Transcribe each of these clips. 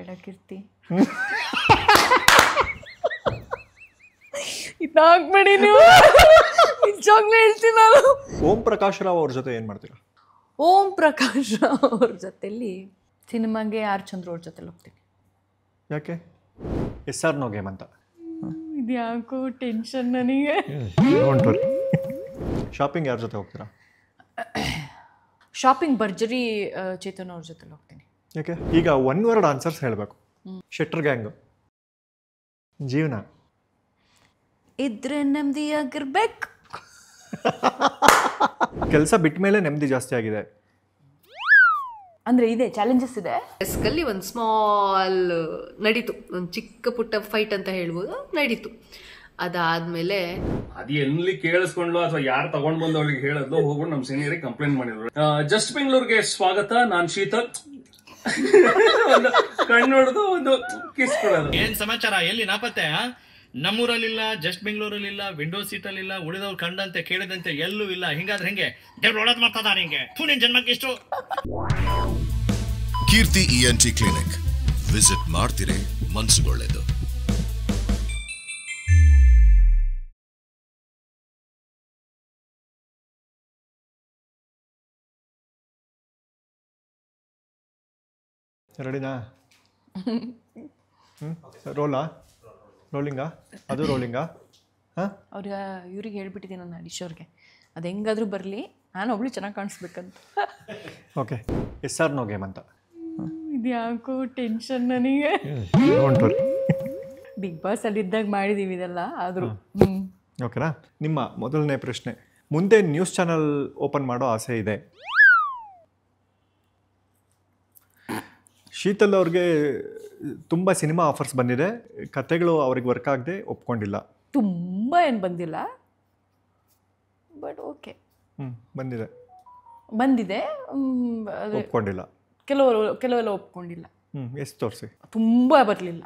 ಬೇಡ ಕೀರ್ತಿ, ಇದಾಗ್ಬೇಡಿ ನೀವು, ನಿಜವಾಗ್ಲೂ ಹೇಳ್ತೀನಿ ನಾನು. ಓಂ ಪ್ರಕಾಶ್ ರಾವ್ ಅವ್ರ ಜೊತೆ ಏನು ಮಾಡ್ತೀರಾ? ಓಂ ಪ್ರಕಾಶ್ ರಾವ್ ಅವ್ರ ಜೊತೆಲಿ ಸಿನಿಮಾಗೆ ಆರ್ ಚಂದ್ರ ಅವ್ರ ಜೊತೆಲಿ ಹೋಗ್ತೀನಿ. ಯಾಕೆ? SR ನೋ ಗೇಮ್ ಅಂತ. ಇದು ಯಾಕೋ ಟೆನ್ಷನ್ ನನಗೆ. ಶಾಪಿಂಗ್ ಯಾರ ಜೊತೆ ಹೋಗ್ತೀರಾ? ಶಾಪಿಂಗ್ ಭರ್ಜರಿ ಚೇತನ್ ಅವ್ರ ಜೊತೆಲಿ ಹೋಗ್ತೀನಿ. ಯಾಕೆ? ಈಗ ಒನ್ ವರ್ಡ್ ಆನ್ಸರ್ಸ್ ಹೇಳಬೇಕು. ಶೆಟ್ಟರ್ ಗ್ಯಾಂಗ್ ಜೀವನ ಇದ್ರೆ ನೆಮ್ಮದಿ ಆಗಿರ್ಬೇಕು. ಕೆಲಸ ಬಿಟ್ಟ ಮೇಲೆ ನೆಮ್ಮದಿ ಜಾಸ್ತಿ ಆಗಿದೆ ಅಂದರೆ ಇದೆ, ಚಾಲೆಂಜಸ್ ಇದೆ. ಡೆಸ್ಕಲ್ಲಿ ಒಂದು ಸ್ಮಾಲ್ ನಡೀತು, ಒಂದು ಚಿಕ್ಕ ಪುಟ್ಟ ಫೈಟ್ ಅಂತ ಹೇಳ್ಬೋದು, ನಡೀತು. ಅದಾದ್ಮೇಲೆ ಅದು ಎಲ್ಲಿ ಕೇಳಿಸ್ಕೊಂಡ್ಲು ಅಥವಾ ಯಾರು ತಗೊಂಡ್ ಬಂದು ಅವಳಿಗೆ ಹೇಳೋದು ಹೋಗ್ಬಿಟ್ಟು ನಮ್ಮ ಸೀನಿಯರಿಗೆ ಕಂಪ್ಲೇಂಟ್ ಮಾಡಿದ್ರು. ಜಸ್ಟ್ ಬೆಂಗಳೂರಿಗೆ ಸ್ವಾಗತ, ನಾನ್ ಶೀತಲ್. ಒಂದು ಕಣ್ಣು ಹೊಡೆದು ಒಂದು ಕಿಸ್ ಕೊಡೋದು. ಏನ್ ಸಮಾಚಾರ, ಎಲ್ಲಿ ನಾಪತ್ತೆ? ನಮ್ಮೂರಲ್ಲಿಲ್ಲ, ಜಸ್ಟ್ ಬೆಂಗಳೂರಲ್ಲಿಲ್ಲ, ವಿಂಡೋ ಸೀಟಲ್ಲಿಲ್ಲ, ಉಳಿದವ್ರು ಕಂಡಂತೆ ಕೇಳಿದಂತೆ ಎಲ್ಲೂ ಇಲ್ಲ. ಹಿಂಗಾದ್ರೆ ಹೆಂಗೆ? ದೇವ್ರು ಒಳದ್ ಮಾಡ್ತದ ಹಿಂಗೆ? ನಿನ್ ಜನ್ಮಕ್ಕೆ ಇಷ್ಟು. ಕೀರ್ತಿ ENT ಕ್ಲಿನಿಕ್ ವಿಸಿಟ್ ಮಾಡ್ತೀರಿ, ಮನ್ಸುಗೊಳ್ಳೆದು. ರೆಡಿನಾ? ರೋಲಾ? ರೋಲಿಂಗಾ? ಅದು ರೋಲಿಂಗಾ? ಹಾಂ, ಇವ್ರಿಗೆ ಹೇಳ್ಬಿಟ್ಟಿದ್ದೀನಿ ನಾನು, ಹರೀಶ್ ಅವ್ರಿಗೆ, ಅದು ಹೆಂಗಾದ್ರೂ ಬರಲಿ, ನಾನು ಒಬ್ಳು ಚೆನ್ನಾಗಿ ಕಾಣಿಸ್ಬೇಕಂತ. ಓಕೆ, SR ನೋ ಗೇಮ್ ಅಂತ. ಇದು ಯಾಕೋ ಟೆನ್ಷನ್ ನನಗೆ. ಬಿಗ್ ಬಾಸ್ ಅಲ್ಲಿದ್ದಾಗ ಮಾಡಿದ್ದೀವಿ ಇದೆಲ್ಲ, ಆದರೂ. ಓಕೆನಾ? ನಿಮ್ಮ ಮೊದಲನೇ ಪ್ರಶ್ನೆ, ಮುಂದೆ ನ್ಯೂಸ್ ಚಾನಲ್ ಓಪನ್ ಮಾಡೋ ಆಸೆ ಇದೆ. ಶೀತಲ್ ಅವ್ರಿಗೆ ತುಂಬ ಸಿನಿಮಾ ಆಫರ್ಸ್ ಬಂದಿದೆ, ಕತೆಗಳು ಅವ್ರಿಗೆ ವರ್ಕ್ ಆಗದೆ ಒಪ್ಕೊಂಡಿಲ್ಲ. ತುಂಬ ಏನು ಬಂದಿಲ್ಲ, ಬಟ್ ಓಕೆ. ಬಂದಿದೆ, ಒಪ್ಕೊಂಡಿಲ್ಲ. ಕೆಲವೆಲ್ಲ ಒಪ್ಕೊಂಡಿಲ್ಲ. ಎಷ್ಟು ತೋರಿಸಿ? ತುಂಬ ಬರಲಿಲ್ಲ.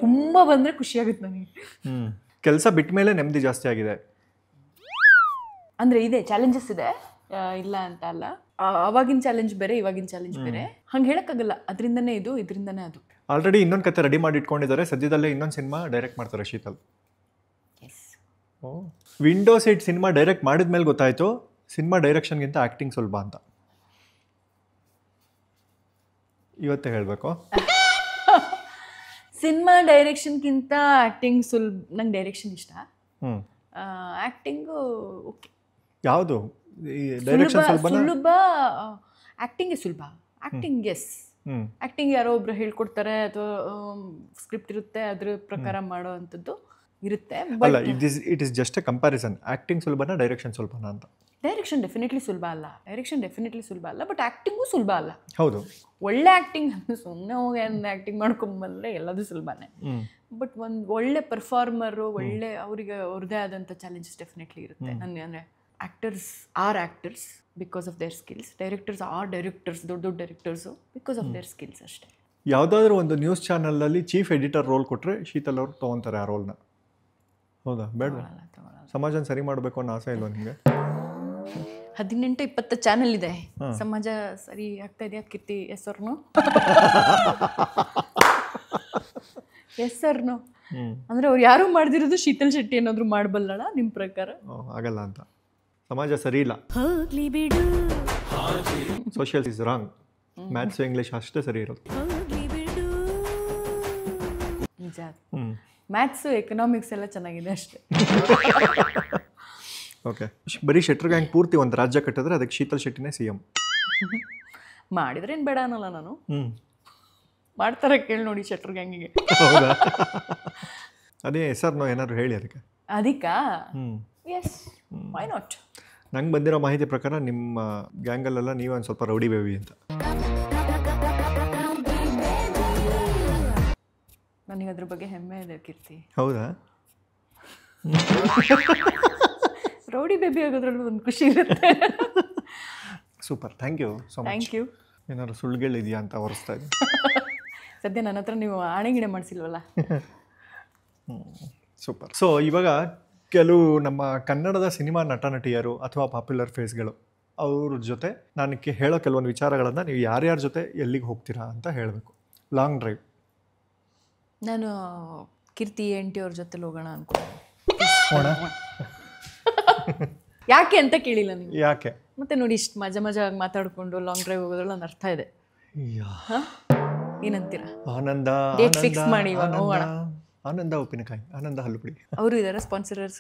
ತುಂಬ ಬಂದರೆ ಖುಷಿಯಾಗುತ್ತೆ ನನಗೆ. ಕೆಲಸ ಬಿಟ್ಟ ಮೇಲೆ ನೆಮ್ಮದಿ ಜಾಸ್ತಿ ಆಗಿದೆ. ಅಂದರೆ ಇದೆ, ಚಾಲೆಂಜಸ್ ಇದೆ, ಇಲ್ಲ ಅಂತ ಅಲ್ಲ. ಅವಾಗಿನ ಚಾಲೆಂಜ್ ಬೇರೆ, ಇವಾಗಿನ ಚಾಲೆಂಜ್ ಬೇರೆ, ಹಂಗೆ ಹೇಳೋಕ್ಕಾಗಲ್ಲ. ಅದರಿಂದನೇ ಇದು, ಇದರಿಂದನೇ ಅದು. ಆಲ್ರೆಡಿ ಇನ್ನೊಂದು ಕತೆ ರೆಡಿ ಮಾಡಿ ಇಟ್ಕೊಂಡಿದ್ದಾರೆ, ಸದ್ಯದಲ್ಲೇ ಇನ್ನೊಂದು ಸಿನಿಮಾ ಡೈರೆಕ್ಟ್ ಮಾಡ್ತಾರೆ ಶೀತಲ್. ಓ, ವಿಂಡೋ ಸೀಟ್ ಸಿನಿಮಾ ಡೈರೆಕ್ಟ್ ಮಾಡಿದ ಮೇಲೆ ಗೊತ್ತಾಯಿತು ಸಿನಿಮಾ ಡೈರೆಕ್ಷನ್ಗಿಂತ ಆ್ಯಕ್ಟಿಂಗ್ ಸುಲಭ ಅಂತ. ಇವತ್ತೇ ಹೇಳಬೇಕು. ಸಿನಿಮಾ ಡೈರೆಕ್ಷನ್ಗಿಂತ ಆ್ಯಕ್ಟಿಂಗ್ ಸುಲಭ. ನಂಗೆ ಡೈರೆಕ್ಷನ್ ಇಷ್ಟ, ಆ್ಯಕ್ಟಿಂಗು ಓಕೆ. ಯಾವುದು ಡೈರೆಕ್ಷನ್ ಸುಲಭ? ಆ್ಯಕ್ಟಿಂಗೇ ಸುಲಭ. ಆ್ಯಕ್ಟಿಂಗ್ ಎಸ್, ಆ್ಯಕ್ಟಿಂಗ್ ಯಾರೋ ಒಬ್ರು ಹೇಳ್ಕೊಡ್ತಾರೆ ಅಥವಾ ಸ್ಕ್ರಿಪ್ಟ್ ಇರುತ್ತೆ, ಅದ್ರ ಪ್ರಕಾರ ಮಾಡೋ ಅಂಥದ್ದು ಇರುತ್ತೆ. ಅಲ್ಲ, it is just a comparison. Acting ಸುಲಭನಾ, ಡೈರೆಕ್ಷನ್ ಸುಲಭನಾ ಅಂತ? ಡೈರೆಕ್ಷನ್ ಡೆಫಿನೆಟ್ಲಿ ಸುಲಭ ಅಲ್ಲ, ಬಟ್ ಆ್ಯಕ್ಟಿಂಗು ಸುಲಭ ಅಲ್ಲ. ಹೌದು, ಒಳ್ಳೆ ಆ್ಯಕ್ಟಿಂಗ್ ಸುಮ್ಮನೆ ಹೋಗಿ ಆ್ಯಕ್ಟಿಂಗ್ ಮಾಡ್ಕೊಂಬಂದರೆ ಎಲ್ಲದೂ ಸುಲಭನೇ. ಬಟ್ ಒಂದು ಒಳ್ಳೆ ಪರ್ಫಾರ್ಮರು, ಒಳ್ಳೆ ಅವರಿಗೆ ಅವ್ರದ್ದೇ ಆದಂಥ ಚಾಲೆಂಜಸ್ ಡೆಫಿನೆಟ್ಲಿ ಇರುತ್ತೆ. ನನಗೆ ಅಂದರೆ actors are actors because of their skills, directors are directors, ದೊಡ್ಡ directors because of their skills ಅಷ್ಟೇ. ಯಾವುದಾದ್ರೂ ಒಂದು ನ್ಯೂಸ್ ಚಾನಲಲ್ಲಿ ಚೀಫ್ ಎಡಿಟರ್ ರೋಲ್ ಕೊಟ್ಟರೆ ಶೀತಲ್ ಅವ್ರು ತೊಗೊತಾರೆ ಆ ರೋಲ್ನ. ಹೌದಾ? ಬೇಡ, ಸಮಾಜನ ಸರಿ ಮಾಡಬೇಕು ಅನ್ನೋ ಆಸೆ ಇಲ್ವ ನಿಮಗೆ? 18-20 ಚಾನೆಲ್ ಇದೆ, ಸಮಾಜ ಸರಿ ಆಗ್ತಾ ಇದೆಯಾ ಕೀರ್ತಿ? ಹೆಸರು ಅಂದರೆ ಅವ್ರು ಯಾರೂ ಮಾಡ್ದಿರೋದು ಶೀತಲ್ ಶೆಟ್ಟಿ ಏನಾದರೂ ಮಾಡಬಲ್ಲಳ ನಿಮ್ಮ ಪ್ರಕಾರ? ಆಗಲ್ಲ ಅಂತ. ಸಮಾಜ ಸರಿ ಇಲ್ಲ, social is wrong, maths English ಅಷ್ಟೇ ಸರಿ ಇರೋದು. ನಿಜ, ಮ್ಯಾಥ್ಸು ಎಕನಾಮಿಕ್ಸ್ ಎಲ್ಲ ಚೆನ್ನಾಗಿದೆ ಅಷ್ಟೇ. ಓಕೆ, ಬರೀ ಶೆಟ್ರ್ ಗ್ಯಾಂಗ್ ಪೂರ್ತಿ ಒಂದು ರಾಜ್ಯ ಕಟ್ಟಿದ್ರೆ ಅದಕ್ಕೆ ಶೀತಲ್ ಶೆಟ್ಟಿನೇ CM ಮಾಡಿದ್ರೆ ಏನು ಬೇಡ ಅನ್ನಲ್ಲ ನಾನು. ಮಾಡ್ತಾರೆ, ಕೇಳಿ ನೋಡಿ ಶೆಟ್ರ್ ಗ್ಯಾಂಗಿಗೆ. ಹೌದಾ? ಅದೇ SR ನೋ ಏನಾದ್ರು ಹೇಳಿ ಅದಕ್ಕೆ. ಅದಕ್ಕಾ? Yes, why not. ನಂಗೆ ಬಂದಿರೋ ಮಾಹಿತಿ ಪ್ರಕಾರ ನಿಮ್ಮ ಗ್ಯಾಂಗಲ್ಲೆಲ್ಲ ನೀವೇ ಒಂದು ಸ್ವಲ್ಪ ರೌಡಿ ಬೇಬಿ ಅಂತ. ನನಗೆ ಅದ್ರ ಬಗ್ಗೆ ಹೆಮ್ಮೆ ಇದೆ ಕೀರ್ತಿ. ಹೌದಾ? ರೌಡಿ ಬೇಬಿ ಆಗೋದ್ರಲ್ಲೂ ಒಂದು ಖುಷಿ ಇರುತ್ತೆ. Super, thank you so much. Thank you. ಏನಾದ್ರು ಸುಳ್ಳುಗಳಿದೆಯಾ ಅಂತ ಹೊರಿಸ್ತಾ ಇದ್ದೀನಿ. ಸದ್ಯ ನನ್ನ ಹತ್ರ ನೀವು ಆಣೆಗಿಣೆ ಮಾಡಿಸಿಲ್ವಲ್ಲ. ಸೂಪರ್. ಸೊ ಇವಾಗ ಕೆಲವು ನಮ್ಮ ಕನ್ನಡದ ಸಿನಿಮಾ ನಟ ನಟಿಯರು ಅಥವಾ ಪಾಪ್ಯುಲರ್ ಫೇಸ್ಗಳು ಅವ್ರ ಜೊತೆ ನಾನು ಹೇಳೋ ಕೆಲವೊಂದು ವಿಚಾರಗಳನ್ನು ನೀವು ಯಾರ್ಯಾರ ಜೊತೆ ಎಲ್ಲಿಗೆ ಹೋಗ್ತೀರಾ ಅಂತ ಹೇಳಬೇಕು. Long drive. ನಾನು ಕೀರ್ತಿ ಆಂಟಿ ಅವ್ರ ಜೊತೆ ಹೋಗೋಣ ಅನ್ಕೊಂಡೆ. ಯಾಕೆ ಅಂತ ಕೇಳಿಲ್ಲ ನೀವು. ಯಾಕೆ? ಮತ್ತೆ ನೋಡಿ ಇಷ್ಟು ಮಜಾಗಿ ಮಾತಾಡ್ಕೊಂಡು ಲಾಂಗ್ ಡ್ರೈವ್ ಹೋಗೋದ್ರಲ್ಲಿ ಒಂದು ಅರ್ಥ ಇದೆ. ಏನಂತೀರಾ? ಆನಂದ ಡೇಟ್ ಫಿಕ್ಸ್ ಮಾಡಿ ಇವಾಗ ಹೋಗೋಣ. ಆನಂದ ಉಪ್ಪಿನಕಾಯಿ, ಆನಂದ ಹಲ್ಲುಪುಡಿ. ಅವರು ಇದಾರೆ ಸ್ಪಾನ್ಸರರ್ಸ್.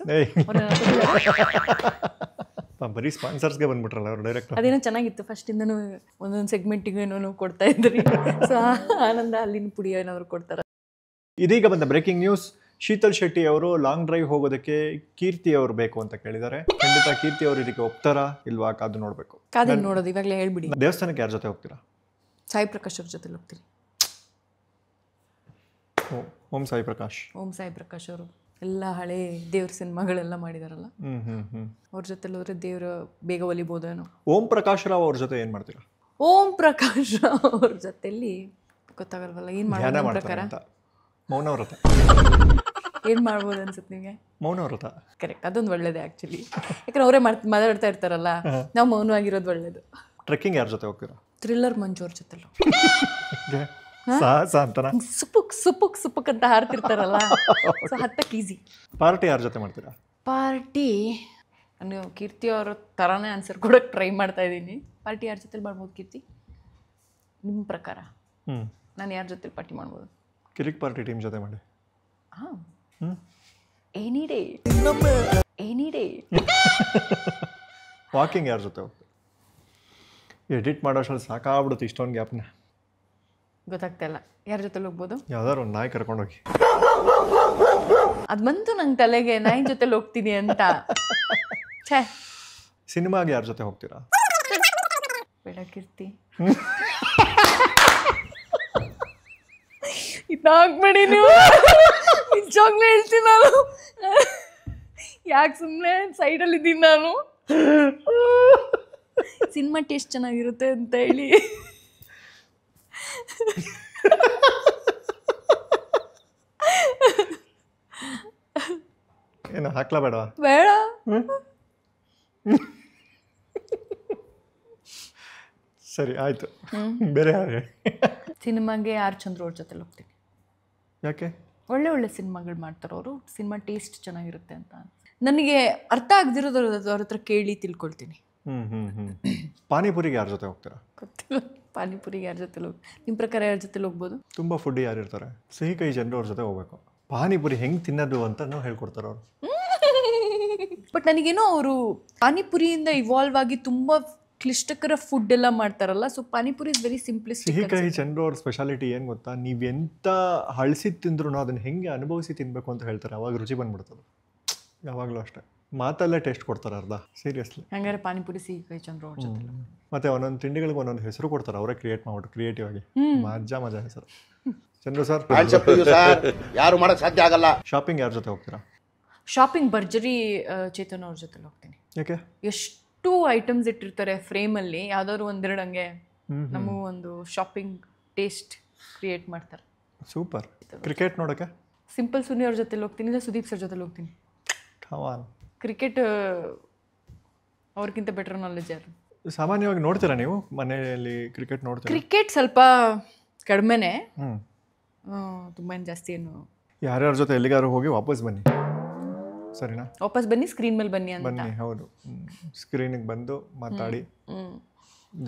ಬರೀ ಸ್ಪಾನ್ಸರ್ಸ್ಗೆ ಬಂದ್ಬಿಟ್ರಲ್ಲ ಅವ್ರು ಡೈರೆಕ್ಟ್. ಅದೇನೋ ಚೆನ್ನಾಗಿತ್ತು, ಫಸ್ಟ್ ಇಂದನೂ ಒಂದೊಂದು ಸೆಗ್ಮೆಂಟಿಗೂ ಏನೋ ಕೊಡ್ತಾ ಇದ್ರಿ. ಸೊ ಆನಂದ ಹಲ್ಲಿನ ಪುಡಿ ಏನಾದ್ರು ಕೊಡ್ತಾರ. ಇದೀಗ ಬಂದ ಬ್ರೇಕಿಂಗ್ ನ್ಯೂಸ್. ಶೀತಲ್ ಶೆಟ್ಟಿ ಅವರು ಲಾಂಗ್ ಡ್ರೈವ್ ಹೋಗೋದಕ್ಕೆ ಕೀರ್ತಿ ಅವರು ಬೇಕು ಅಂತ ಕೇಳಿದ್ದಾರೆ. ಖಂಡಿತ ಕೀರ್ತಿ ಅವರು ಇದಕ್ಕೆ ಒಪ್ತಾರಾ ಇಲ್ವಾ ಕಾದು ನೋಡ್ಬೇಕು. ಕಾದಿನ ನೋಡೋದು ಇವಾಗಲೇ ಹೇಳ್ಬಿಡಿ. ದೇವಸ್ಥಾನಕ್ಕೆ ಯಾರ ಜೊತೆ ಹೋಗ್ತೀರಾ? ಸಾಯಿ ಪ್ರಕಾಶ್ ಅವ್ರ ಜೊತೆ ಹೋಗ್ತೀನಿ. ಓಂ ಸಾಯಿ ಪ್ರಕಾಶ್. ಓಂ ಸಾಯಿ ಪ್ರಕಾಶ್ ಅವರು ಎಲ್ಲ ಹಳೆ ದೇವ್ರ ಸಿನಿಮಾಗಳೆಲ್ಲ ಮಾಡಿದಾರಲ್ಲ, ಅವ್ರ ಜೊತೆ ಹೋದ್ರೆ ದೇವ್ರ ಬೇಗ ಒಲಿಬೋದೇನೋ. ಓಂ ಪ್ರಕಾಶ್ ರಾವ್ ಅವ್ರ ಜೊತೆ ಏನ್ ಮಾಡ್ತೀರಾ? ಓಂ ಪ್ರಕಾಶ್ ರಾವ್ ಅವ್ರ ಜೊತೆಲಿ ಗೊತ್ತಾಗಲ್ವಲ್ಲ ಏನ್ ಧ್ಯಾನ ಮಾಡ್ಬೋದು ಮಾಡ್ತಾರೆ ಪ್ರಕಾರ. ಅಂತ. ಮೌನವ್ರತ. ಏನ್ ಮಾಡ್ಬೋದು ಅನ್ಸುತ್ತೆ ನಿಮಗೆ? ಮೌನವ್ರತ. ಕರೆಕ್ಟ್, ಅದೊಂದು ಒಳ್ಳೇದೇ ಆಕ್ಚುಲಿ. ಯಾಕಂದ್ರೆ ಅವರೇ ಮಾತಾಡ್ತಾ ಇರ್ತಾರಲ್ಲ, ನಾವು ಮೌನವಾಗಿರೋದು ಒಳ್ಳೇದು. ಟ್ರೆಕ್ಕಿಂಗ್ ಯಾರ ಜೊತೆ ಹೋಗ್ತೀರಾ? ಥ್ರಿಲ್ಲರ್ ಮಂಜು ಅವ್ರ ಜೊತೆ ಸಾಹಸ ಅಂತನಾ? ಸುಪ್ಪುಕ್ ಅಂತ ಹಾರ್ತಿರ್ತಾರಲ್ಲ, ಸೊ ಹತ್ತಕ್ಕೆ ಈಸಿ. ಪಾರ್ಟಿ ಯಾರ ಜೊತೆ ಮಾಡ್ತೀರಾ? ಪಾರ್ಟಿ ನಾನು ಕೀರ್ತಿ ಅವ್ರ ಥರನೇ ಆನ್ಸರ್ ಕೊಡೋಕೆ ಟ್ರೈ ಮಾಡ್ತಾ ಇದ್ದೀನಿ. ಪಾರ್ಟಿ ಯಾರ ಜೊತೆಲಿ ಮಾಡ್ಬೋದು ಕೀರ್ತಿ ನಿಮ್ಮ ಪ್ರಕಾರ? ನಾನು ಯಾರ ಜೊತೆಲಿ ಪಾರ್ಟಿ ಮಾಡ್ಬೋದು? ಕಿರಿಕ್ ಪಾರ್ಟಿ ಟೀಮ್ ಜೊತೆ ಮಾಡಿ. ಹಾಂ, ಎನಿ ಡೇ. ವಾಕಿಂಗ್ ಯಾರ ಜೊತೆ ಹೋಗ್ತೀರಾ? ಎಡಿಟ್ ಮಾಡೋಷ್ಟ್ರಲ್ಲಿ ಸಾಕಾಗ್ಬಿಡುತ್ತೆ ಇಷ್ಟೊಂದು ಗ್ಯಾಪ್ನ. ಗೊತ್ತಾಗ್ತಾ ಇಲ್ಲ ಯಾರ ಜೊತೆಲಿ ಹೋಗ್ಬೋದು. ಯಾವ್ದಾದ್ರು ಒಂದು ನಾಯಿ ಕರ್ಕೊಂಡೋಗಿ. ಅದು ಬಂತು ನಂಗೆ ತಲೆಗೆ, ನಾಯಿ ಜೊತೆಲಿ ಹೋಗ್ತೀನಿ ಅಂತ. ಛೇ, ಸಿನಿಮಾಗೆ ಯಾರ ಜೊತೆ ಹೋಗ್ತೀರಾ? ಬೇಡ ಕೀರ್ತಿ, ಇದಾಗ್ಬೇಡಿ ನೀವು. ನಿಜವಾಗ್ಲೂ ಹೇಳ್ತೀನಿ ನಾನು, ಯಾಕೆ ಸುಮ್ಮನೆ ಸೈಡಲ್ಲಿ ಇದ್ದೀನಿ ನಾನು. ಸಿನಿಮಾ ಟೇಸ್ಟ್ ಚೆನ್ನಾಗಿರುತ್ತೆ ಅಂತ ಹೇಳಿ. ಏನು ಹಾಕ್ಲಾ ಬೇಡವಾ? ಬೇಡ. ಸರಿ ಆಯ್ತು. ಬೇರೆ ಯಾರು? ಸಿನಿಮಾಗೆ ಆರ್ ಚಂದ್ರ ಅವ್ರ ಜೊತೆಲಿ ಹೋಗ್ತೀನಿ. ಯಾಕೆ? ಒಳ್ಳೆ ಸಿನಿಮಾಗಳು ಮಾಡ್ತಾರೆ ಅವರು, ಸಿನಿಮಾ ಟೇಸ್ಟ್ ಚೆನ್ನಾಗಿರುತ್ತೆ ಅಂತ. ನನಗೆ ಅರ್ಥ ಆಗದಿರೋದು ಅವ್ರ ಹತ್ರ ಕೇಳಿ ತಿಳ್ಕೊಳ್ತೀನಿ. ಪಾನಿಪುರಿಗೆ ಯಾರ ಜೊತೆ ಹೋಗ್ತೀರಾ? ಗೊತ್ತಿಲ್ಲ. ಪಾನಿಪುರಿಗೆ ಯಾರ ಜೊತೆ ನಿಮ್ಮ ಪ್ರಕಾರ ಯಾರ ಜೊತೆ ಹೋಗ್ಬೋದು? ತುಂಬ ಫುಡ್ ಯಾರು ಇರ್ತಾರೆ? ಸಿಹಿ ಕೈ ಜನರು ಅವ್ರ ಜೊತೆ ಹೋಗ್ಬೇಕು. ಪಾನಿಪುರಿ ಹೆಂಗೆ ತಿನ್ನೋದು ಅಂತ ನಾವು ಹೇಳ್ಕೊಡ್ತಾರೆ ಅವರು. ಬಟ್ ನನಗೇನೋ ಅವರು ಪಾನಿಪುರಿಯಿಂದ ಇವಾಲ್ವ್ ಆಗಿ ತುಂಬ ಕ್ಲಿಷ್ಟಕರ ಫುಡ್ ಎಲ್ಲ ಮಾಡ್ತಾರಲ್ಲ, so panipuri is very simplistic. ಸಿಹಿ ಕೈ ಜನರು ಅವ್ರ ಸ್ಪೆಷಾಲಿಟಿ ಏನು ಗೊತ್ತಾ? ನೀವು ಎಂಥ ಹಳಸಿದ್ದು ತಿಂದ್ರೂ ಅದನ್ನು ಹೆಂಗೆ ಅನುಭವಿಸಿ ತಿನ್ನಬೇಕು ಅಂತ ಹೇಳ್ತಾರೆ. ಅವಾಗ ರುಚಿ ಬಂದ್ಬಿಡ್ತದೆ. ಯಾವಾಗಲೂ ಅಷ್ಟೇ, ಮಾತಲ್ಲೇ ಟೇಸ್ಟ್ ಕೊಡ್ತಾರೆ ಅರ್ಧ. ಸೀರಿಯಸ್ಲಿ. ಹಂಗಾರೆ ಪಾನಿಪುರಿ ಸಿಹಿ ಕೈ ಚಂದ್ರ ಅವ್ರ ಜೊತೆ. ಮತ್ತೆ ಒಂದೊಂದು ತಿಂಡಿಗಳಿಗೆ ಒಂದೊಂದು ಹೆಸರು ಕೊಡ್ತಾರೆ, ಅವರೇ ಕ್ರಿಯೇಟ್ ಮಾಡ್ಬಿಟ್ಟು ಕ್ರಿಯೇಟಿವ್ ಆಗಿ. ಮಜಾ ಹೆಸರು. ಚಂದ್ರು ಸರ್, ಯಾರು ಮಾಡಕ್ ಸಾಧ್ಯ ಆಗಲ್ಲ. ಶಾಪಿಂಗ್ ಯಾರ ಜೊತೆ ಹೋಗ್ತೀರಾ? ಶಾಪಿಂಗ್ ಭರ್ಜರಿ ಚೇತನ್ ಅವ್ರ ಜೊತೆ ಹೋಗ್ತೀನಿ. ಯಾಕೆ? ಎಷ್ಟು ಐಟಮ್ಸ್ ಇಟ್ಟಿರ್ತಾರೆ ಫ್ರೇಮಲ್ಲಿ, ಯಾವ್ದಾದ್ರು ಒಂದೆರಡು ಹಂಗೆ ನಮಗೂ ಒಂದು ಶಾಪಿಂಗ್ ಟೇಸ್ಟ್ ಕ್ರಿಯೇಟ್ ಮಾಡ್ತಾರೆ. ಸೂಪರ್. ಕ್ರಿಕೆಟ್ ನೋಡೋಕ್ಕೆ ಸಿಂಪಲ್ ಸುನಿ ಅವ್ರ ಜೊತೆ ಹೋಗ್ತೀನಿ, ಇಲ್ಲ ಸುದೀಪ್ ಸರ್ ಜೊತೆ ಹೋಗ್ತೀನಿ. ಕ್ರಿಕೆಟ್ ಅವ್ರಿಗಿಂತ ಬೆಟರ್ ನಾಲೆಜ್ ಯಾರು? ಸಾಮಾನ್ಯವಾಗಿ ನೋಡ್ತೀರಾ ನೀವು ಮನೆಯಲ್ಲಿ ಕ್ರಿಕೆಟ್ ನೋಡ್ತೀರಾ? ಕ್ರಿಕೆಟ್ ಸ್ವಲ್ಪ ಕಡಿಮೆನೆ, ತುಂಬ ಜಾಸ್ತಿ ಏನು. ಯಾರ್ಯಾರ ಜೊತೆ ಎಲ್ಲಿಗಾರು ಹೋಗಿ ವಾಪಸ್ ಬನ್ನಿ, ಸರಿನಾ? ವಾಪಸ್ ಬನ್ನಿ, ಸ್ಕ್ರೀನ್ ಮೇಲೆ ಬನ್ನಿ ಅಂತ. ಬನ್ನಿ, ಹೌದು. ಸ್ಕ್ರೀನಿಗೆ ಬಂದು ಮಾತಾಡಿ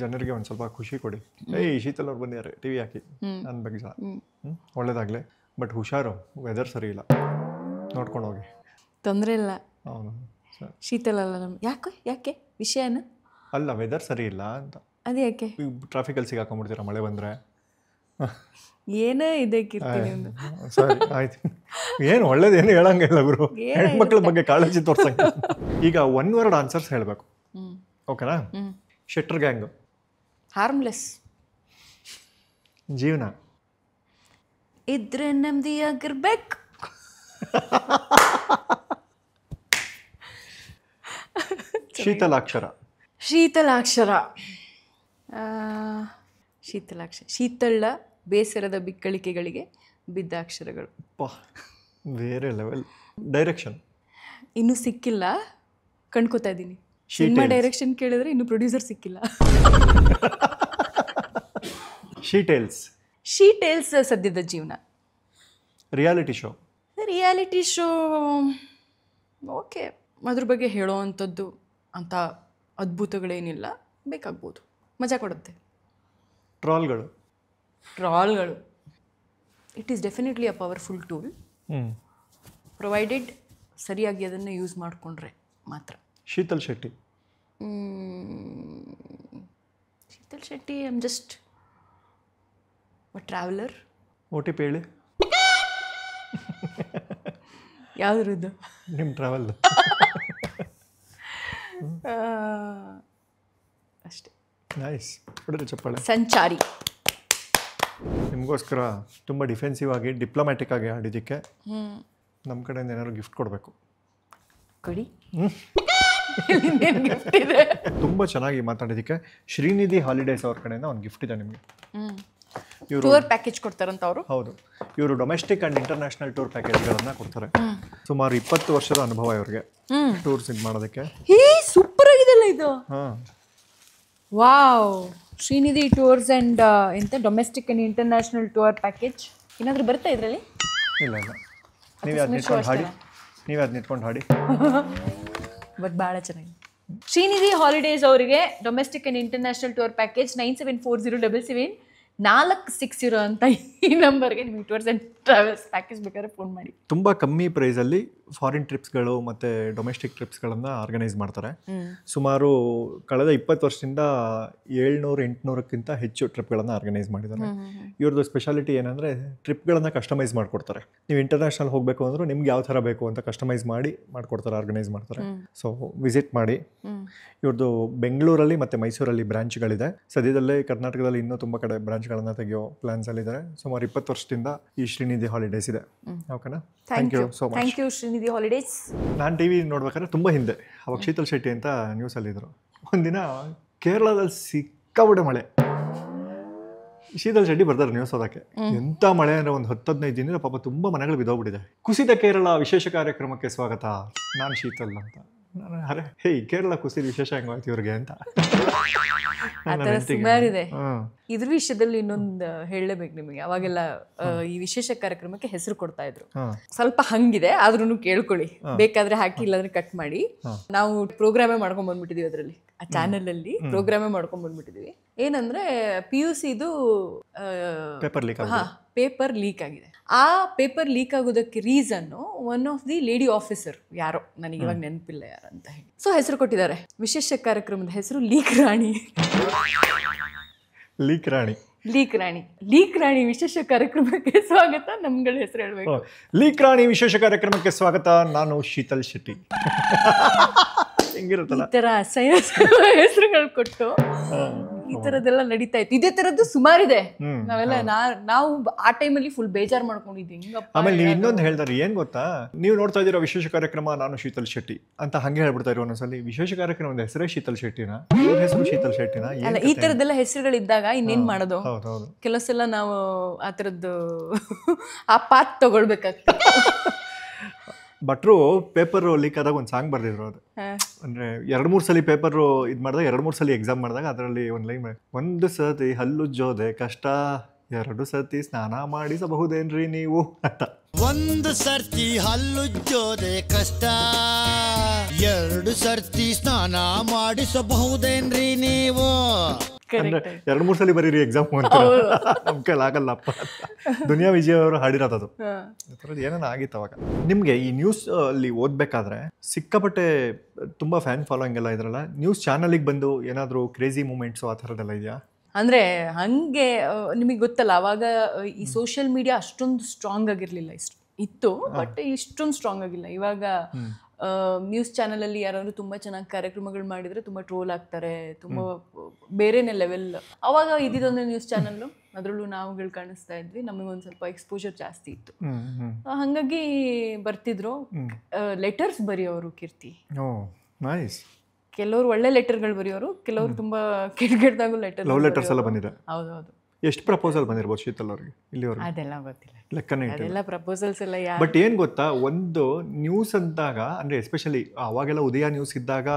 ಜನರಿಗೆ ಒಂದು ಸ್ವಲ್ಪ ಖುಷಿ ಕೊಡಿ. ಶೀತಲ್ ಅವ್ರು ಬಂದಿದ್ದಾರೆ ಟಿವಿ ಹಾಕಿ ಅನ್ಬೇಕು ಜನ. ಒಳ್ಳೇದಾಗಲಿ. ಬಟ್ ಹುಷಾರು, ವೆದರ್ ಸರಿ ಇಲ್ಲ, ನೋಡ್ಕೊಂಡು ಹೋಗಿ. ತೊಂದರೆ ಇಲ್ಲ. ಹೌದು. ಶೀತಲ್ ಅಲ್ಲ ಯಾಕೆ ವಿಷಯನ? ಅಲ್ಲ, ವೆದರ್ ಸರಿ ಇಲ್ಲ ಅಂತ. ಅದೇ ಯಾಕೆ? ಟ್ರಾಫಿಕಲ್ಲಿ ಸಿಗಾಕೊಂಡ್ಬಿಡ್ತೀರಾ ಮಳೆ ಬಂದರೆ. ಏನೇ ಇದೆ ಕೀರ್ತಿ. ಸರಿ ಆಯ್ತು. ಏನು ಒಳ್ಳೇದೇನು ಹೇಳಂಗಿಲ್ಲ ಗುರು, ಹೆಣ್ಮಕ್ಳ ಬಗ್ಗೆ ಕಾಳಜಿ ತೋರ್ಸಂಗೆ. ಈಗ ಒನ್ ವರ್ಡ್ ಆನ್ಸರ್ಸ್ ಹೇಳಬೇಕು, ಓಕೆನಾ? ಶೆಟ್ಟರ್ ಗ್ಯಾಂಗು. ಹಾರ್ಮ್ಲೆಸ್. ಜೀವನ ಇದ್ರೆ ನೆಮ್ಮದಿಯಾಗಿರ್ಬೇಕು. ಶೀತಲಾಕ್ಷರ. ಶೀತಲಾಕ್ಷರ. ಶೀತಳ ಬೇಸರದ ಬಿಕ್ಕಳಿಕೆಗಳಿಗೆ ಬಿದ್ದ ಅಕ್ಷರಗಳು. ಬೇರೆ ಲೆವೆಲ್. ಡೈರೆಕ್ಷನ್ ಇನ್ನೂ ಸಿಕ್ಕಿಲ್ಲ, ಕಂಡ್ಕೋತಾ ಇದ್ದೀನಿ. ಸಿನಿಮಾ ಡೈರೆಕ್ಷನ್ ಕೇಳಿದ್ರೆ ಇನ್ನು ಪ್ರೊಡ್ಯೂಸರ್ ಸಿಕ್ಕಿಲ್ಲ. ಶೀಟೇಲ್ಸ್. ಶೀ ಟೇಲ್ಸ್ ಸದ್ಯದ ಜೀವನ. ರಿಯಾಲಿಟಿ ಶೋ ಓಕೆ, ಅದ್ರ ಬಗ್ಗೆ ಹೇಳೋ ಅಂಥದ್ದು ಅಂಥ ಅದ್ಭುತಗಳೇನಿಲ್ಲ, ಬೇಕಾಗ್ಬೋದು, ಮಜಾ ಕೊಡುತ್ತೆ. ಟ್ರಾಲ್ಗಳು it is definitely a powerful tool, provided ಸರಿಯಾಗಿ ಅದನ್ನು ಯೂಸ್ ಮಾಡಿಕೊಂಡ್ರೆ ಮಾತ್ರ. Sheetal Shetty I am just a traveller. OTP ಹೇಳಿ. ಯಾವ್ದ್ರದ್ದು? ನಿಮ್ಮ ಟ್ರಾವೆಲ್ ಅಷ್ಟೇ. ನೈಸ್. ಹೊಡೆದ್ರೆ ಚಪ್ಪಾಳೆ. ಸಂಚಾರಿ. ನಿಮಗೋಸ್ಕರ ತುಂಬ ಡಿಫೆನ್ಸಿವ್ ಆಗಿ ಡಿಪ್ಲೊಮ್ಯಾಟಿಕ್ ಆಗಿ ಆಡಿದ್ದಕ್ಕೆ ನಮ್ಮ ಕಡೆಯಿಂದ ಏನಾದ್ರು ಗಿಫ್ಟ್ ಕೊಡಬೇಕು. ಕೊಡಿ. ತುಂಬ ಚೆನ್ನಾಗಿ ಮಾತಾಡಿದ್ದಕ್ಕೆ ಶ್ರೀನಿಧಿ ಹಾಲಿಡೇಸ್ ಅವ್ರ ಕಡೆಯಿಂದ ಒಂದು ಗಿಫ್ಟ್ ಇದೆ ನಿಮಗೆ. ಇವರು ಟೂರ್ ಪ್ಯಾಕೇಜ್ ಕೊಡ್ತಾರಂತ ಅವರು. ಹೌದು, ಇವರು ಡೊಮೆಸ್ಟಿಕ್ ಆ್ಯಂಡ್ ಇಂಟರ್ನ್ಯಾಷನಲ್ ಟೂರ್ ಪ್ಯಾಕೇಜ್ಗಳನ್ನು ಕೊಡ್ತಾರೆ. ಸುಮಾರು 20 ವರ್ಷದ ಅನುಭವ ಇವ್ರಿಗೆ ಟೂರ್ಸ್ ಇದು ಮಾಡೋದಕ್ಕೆ. ಸೂಪರ್ ಆಗಿದೆಲ್ಲ ಇದು. ವಾವ್. ಶ್ರೀನಿಧಿ ಟೂರ್ಸ್ ಆ್ಯಂಡ್ ಎಂತ domestic and international tour package ಏನಾದರೂ ಬರುತ್ತಾ ಇದರಲ್ಲಿ? ಇಲ್ಲ, ನೀವೇ ಅದು ನಿಂತ್ಕೊಂಡು ಹಾಡಿ. ಬಟ್ ಭಾಳ ಚೆನ್ನಾಗಿ. ಶ್ರೀನಿಧಿ ಹಾಲಿಡೇಸ್ ಅವರಿಗೆ domestic and international tour package 97407746 ಅಂತ ಈ ನಂಬರ್ಗೆ ನಿಮಗೆ ಟೂರ್ಸ್ ಆ್ಯಂಡ್ ಟ್ರಾವೆಲ್ಸ್ ಪ್ಯಾಕೇಜ್ ಬೇಕಾದ್ರೆ ಫೋನ್ ಮಾಡಿ. ತುಂಬ ಕಮ್ಮಿ ಪ್ರೈಸಲ್ಲಿ ಫಾರಿನ್ ಟ್ರಿಪ್ಸ್ಗಳು ಮತ್ತು ಡೊಮೆಸ್ಟಿಕ್ ಟ್ರಿಪ್ಸ್ಗಳನ್ನು ಆರ್ಗನೈಸ್ ಮಾಡ್ತಾರೆ. ಸುಮಾರು ಕಳೆದ 20 ವರ್ಷದಿಂದ 700-800ಕ್ಕಿಂತ ಹೆಚ್ಚು ಟ್ರಿಪ್ಗಳನ್ನು ಆರ್ಗನೈಸ್ ಮಾಡಿದ್ದಾರೆ. ಇವ್ರದ್ದು ಸ್ಪೆಷಾಲಿಟಿ ಏನಂದರೆ ಟ್ರಿಪ್ಗಳನ್ನು ಕಸ್ಟಮೈಸ್ ಮಾಡಿಕೊಡ್ತಾರೆ. ನೀವು ಇಂಟರ್ನ್ಯಾಷನಲ್ ಹೋಗಬೇಕು ಅಂದರೂ ನಿಮ್ಗೆ ಯಾವ ಥರ ಬೇಕು ಅಂತ ಕಸ್ಟಮೈಸ್ ಮಾಡಿಕೊಡ್ತಾರೆ, ಆರ್ಗನೈಸ್ ಮಾಡ್ತಾರೆ. ಸೊ ವಿಸಿಟ್ ಮಾಡಿ. ಇವ್ರದ್ದು ಬೆಂಗಳೂರಲ್ಲಿ ಮತ್ತು ಮೈಸೂರಲ್ಲಿ ಬ್ರಾಂಚ್ಗಳಿದೆ. ಸದ್ಯದಲ್ಲೇ ಕರ್ನಾಟಕದಲ್ಲಿ ಇನ್ನೂ ತುಂಬ ಕಡೆ ಬ್ರಾಂಚ್ಗಳನ್ನು ತೆಗೆಯೋ ಪ್ಲಾನ್ಸಲ್ಲಿದ್ದಾರೆ. ಸುಮಾರು 20 ವರ್ಷದಿಂದ ಈ ಶ್ರೀನಿಧಿ ಹಾಲಿಡೇಸ್ ಇದೆ. ಓಕೆನಾ? Thank you so much. Thank you Srinidhi holidays. ನಾನು TV ನೋಡ್ಬೇಕಾದ್ರೆ ತುಂಬ ಹಿಂದೆ ಅವಾಗ ಶೀತಲ್ ಶೆಟ್ಟಿ ಅಂತ ನ್ಯೂಸಲ್ಲಿದ್ದರು. ಒಂದಿನ ಕೇರಳದಲ್ಲಿ ಸಿಕ್ಕಾಬಿಟ್ಟೆ ಮಳೆ. ಶೀತಲ್ ಶೆಟ್ಟಿ ಬರ್ತಾರೆ ನ್ಯೂಸ್ ಓದಕ್ಕೆ. ಎಂಥ ಮಳೆ ಅಂದರೆ ಒಂದು 10-15 ದಿನದಿಂದ ಪಾಪ ತುಂಬ ಮನೆಗಳು ಬಿದ್ದೋಗ್ಬಿಟ್ಟಿದೆ. ಕುಸಿದ ಕೇರಳ ವಿಶೇಷ ಕಾರ್ಯಕ್ರಮಕ್ಕೆ ಸ್ವಾಗತ, ನಾನು ಶೀತಲ್ ಅಂತ. ಅರೆ ಹೇ, ಕೇರಳ ಕುಸಿದ ವಿಶೇಷ ಹೆಂಗಾಯ್ತು ಇವ್ರಿಗೆ ಅಂತ. ಸುಮಾರಿದೆ. ಇದ್ರ ವಿಷಯದಲ್ಲಿ ಇನ್ನೊಂದು ಹೇಳಲೇಬೇಕು ನಿಮಗೆ. ಅವಾಗೆಲ್ಲ ಈ ವಿಶೇಷ ಕಾರ್ಯಕ್ರಮಕ್ಕೆ ಹೆಸರು ಕೊಡ್ತಾ ಇದ್ರು. ಸ್ವಲ್ಪ ಹಂಗಿದೆ, ಆದ್ರೂ ಕೇಳ್ಕೊಳ್ಳಿ, ಬೇಕಾದ್ರೆ ಹಾಕಿ, ಇಲ್ಲಾಂದ್ರೆ ಕಟ್ ಮಾಡಿ. ನಾವು ಪ್ರೋಗ್ರಾಮೇ ಮಾಡ್ಕೊಂಡ್ ಬಂದ್ಬಿಟ್ಟಿದೀವಿ ಅದರಲ್ಲಿ, ಆ ಚಾನೆಲ್ ಅಲ್ಲಿ ಪ್ರೋಗ್ರಾಮೇ ಮಾಡ್ಕೊಂಡ್ ಬಂದ್ಬಿಟ್ಟಿದೀವಿ. ಏನಂದ್ರೆ PUCದು ಪೇಪರ್ ಲೀಕ್ ಆಗಿದೆ. ಆ ಪೇಪರ್ ಲೀಕ್ ಆಗೋದಕ್ಕೆ reason one of the lady officer, ಯಾರೋ ನನಗೆ ಇವಾಗ ನೆನಪಿಲ್ಲ ಯಾರಂತ ಹೇಳಿ. ಸೊ ಹೆಸರು ಕೊಟ್ಟಿದ್ದಾರೆ. ವಿಶೇಷ ಕಾರ್ಯಕ್ರಮದ ಹೆಸರು ಲೀಕ್ ರಾಣಿ. ಲೀಕ್ ರಾಣಿ ವಿಶೇಷ ಕಾರ್ಯಕ್ರಮಕ್ಕೆ ಸ್ವಾಗತ. ನಮ್ಗಳ ಹೆಸರು ಹೇಳ್ಬೇಕು. ಲೀಕ್ ರಾಣಿ ವಿಶೇಷ ಕಾರ್ಯಕ್ರಮಕ್ಕೆ ಸ್ವಾಗತ, ನಾನು ಶೀತಲ್ ಶೆಟ್ಟಿ. ಹೆಂಗಿರುತ್ತಲ್ಲ ಈ ತರ ಅಸಹ್ಯ ಹೆಸರುಗಳು ಕೊಟ್ಟು ಈ ತರದೆಲ್ಲ ನಡೀತಾ ಇತ್ತು. ಇದೇ ತರದ್ದು ಸುಮಾರಿದೆ. ನಾವೆಲ್ಲ ನಾವು ಆ ಟೈಮಲ್ಲಿ ಫುಲ್ ಬೇಜಾರ್ ಮಾಡ್ಕೊಂಡಿದ್ವಿ. ಆಮೇಲೆ ನೀವು ಇನ್ನೊಂದು ಹೇಳ್ತಾರೆ, ಏನ್ ಗೊತ್ತಾ, ನೀವು ನೋಡ್ತಾ ಇದ್ದೀರಾ ವಿಶೇಷ ಕಾರ್ಯಕ್ರಮ, ನಾನು ಶೀತಲ್ ಶೆಟ್ಟಿ ಅಂತ ಹಂಗೆ ಹೇಳ್ಬಿಡ್ತಾ ಇರೋ ಒಂದೊಂದ್ಸಲಿ. ವಿಶೇಷ ಕಾರ್ಯಕ್ರಮದ ಹೆಸರೇ ಶೀತಲ್ ಶೆಟ್ಟಿನ, ಹೆಸರು ಶೀತಲ್ ಶೆಟ್ಟಿನ. ಈ ತರದೆಲ್ಲ ಹೆಸರುಗಳಿದ್ದಾಗ ಇನ್ನೇನ್ ಮಾಡೋದು? ಕೆಲವು ಸಲ ನಾವು ಆ ತರದ್ದು ಆ ಪಾತ್ ತಗೊಳ್ಬೇಕಾಗ್ತದೆ. ಭಟ್ರು ಪೇಪರ್ ಲೀಕ್ ಆದಾಗ ಒಂದು ಸಾಂಗ್ ಬರ್ದಿದ್ರು. ಅದು ಅಂದ್ರೆ 2-3 ಸಲ ಪೇಪರ್ ಇದು ಮಾಡಿದಾಗ, 2-3 ಸಲ ಎಕ್ಸಾಮ್ ಮಾಡಿದಾಗ ಅದರಲ್ಲಿ ಒಂದು ಲೈನ್, ಒಂದು ಸತಿ ಹಲ್ಲುಜ್ಜೋದೆ ಕಷ್ಟ, 2 ಸತಿ ಸ್ನಾನ ಮಾಡಿಸಬಹುದೇನ್ರಿ ನೀವು ಅಂತ. ಒಂದು ಸರ್ತಿ ಹಲ್ಲುಜ್ಜೋದೆ ಕಷ್ಟ, 2 ಸರ್ತಿ ಸ್ನಾನ ಮಾಡಿಸಬಹುದೇನ್ರಿ ನೀವು. 2-3 ಸಲ ಬರೀರಿ ಎಕ್ಸಾಮ್ ಅಂತ. ನಮ್ ಕೈಲಿ ಆಗಲ್ಲಪ್ಪ. ದುನಿಯಾ ವಿಜಯ್ ಅವರು ಹಾಡಿರೋದು. ಏನೇನು ಆಗಿತ್ತು ಅವಾಗ. ನಿಮ್ಗೆ ಈ ನ್ಯೂಸ್ ಅಲ್ಲಿ ಓದ್ಬೇಕಾದ್ರೆ ಸಿಕ್ಕಾಪಟ್ಟೆ ತುಂಬಾ ಫ್ಯಾನ್ ಫಾಲೋಯಿಂಗ್ ಎಲ್ಲ ಇದ್ರಲ್ಲ, ನ್ಯೂಸ್ ಚಾನಲ್ಗೆ ಬಂದು ಏನಾದ್ರು ಕ್ರೇಜಿ ಮೂಮೆಂಟ್ಸ್ ಆ ಥರದ್ದೆಲ್ಲ ಇದೆಯಾ? ಅಂದ್ರೆ ಹಂಗೆ ನಿಮಗೆ ಗೊತ್ತಲ್ಲ, ಅವಾಗ ಈ ಸೋಷಿಯಲ್ ಮೀಡಿಯಾ ಅಷ್ಟೊಂದು ಸ್ಟ್ರಾಂಗ್ ಆಗಿರ್ಲಿಲ್ಲ. ಇತ್ತು, ಬಟ್ ಇಷ್ಟೊಂದು ಸ್ಟ್ರಾಂಗ್ ಆಗಿಲ್ಲ. ಇವಾಗ ನ್ಯೂಸ್ ಚಾನಲಲ್ಲಿ ಯಾರಾದರೂ ತುಂಬ ಚೆನ್ನಾಗಿ ಕಾರ್ಯಕ್ರಮಗಳು ಮಾಡಿದರೆ ತುಂಬ ಟ್ರೋಲ್ ಆಗ್ತಾರೆ, ತುಂಬ ಬೇರೆನೇ ಲೆವೆಲ್. ಅವಾಗ ಇದ್ದಿದ್ದೊಂದು ನ್ಯೂಸ್ ಚಾನಲ್ಲು, ಅದರಲ್ಲೂ ನಾವುಗಳು ಕಾಣಿಸ್ತಾ ಇದ್ವಿ, ನಮಗೊಂದು ಸ್ವಲ್ಪ ಎಕ್ಸ್ಪೋಜರ್ ಜಾಸ್ತಿ ಇತ್ತು. ಹಾಗಾಗಿ ಬರ್ತಿದ್ರು. ಲೆಟರ್ಸ್ ಬರೆಯೋರು ಕೀರ್ತಿ, ಕೆಲವರು ಒಳ್ಳೆ ಲೆಟರ್ಗಳು ಬರೆಯೋರು, ಕೆಲವರು ತುಂಬ ಕೆಟ್ಟದಾಗೂ ಲವ್ ಲೆಟರ್ಸ್ ಎಲ್ಲ ಬಂದಿದೆ. ಹೌದೌದು. ಎಷ್ಟು ಪ್ರಪೋಸಲ್ ಬಂದಿರ್ಬೋದು ಶೀತಲ್ ಅವ್ರಿಗೆ ಇಲ್ಲಿವರೆಗೆ? ಅದೆಲ್ಲ ಗೊತ್ತಿಲ್ಲ, ಲೆಕ್ಕನೇ ಅದೆಲ್ಲ ಪ್ರಪೋಸಲ್ಸ್ ಎಲ್ಲ. ಬಟ್ ಏನ್ ಗೊತ್ತಾ, ಒಂದು ನ್ಯೂಸ್ ಅಂದಾಗ, ಅಂದ್ರೆ ಎಸ್ಪೆಷಲಿ ಅವಾಗೆಲ್ಲ ಉದಯ ನ್ಯೂಸ್ ಇದ್ದಾಗ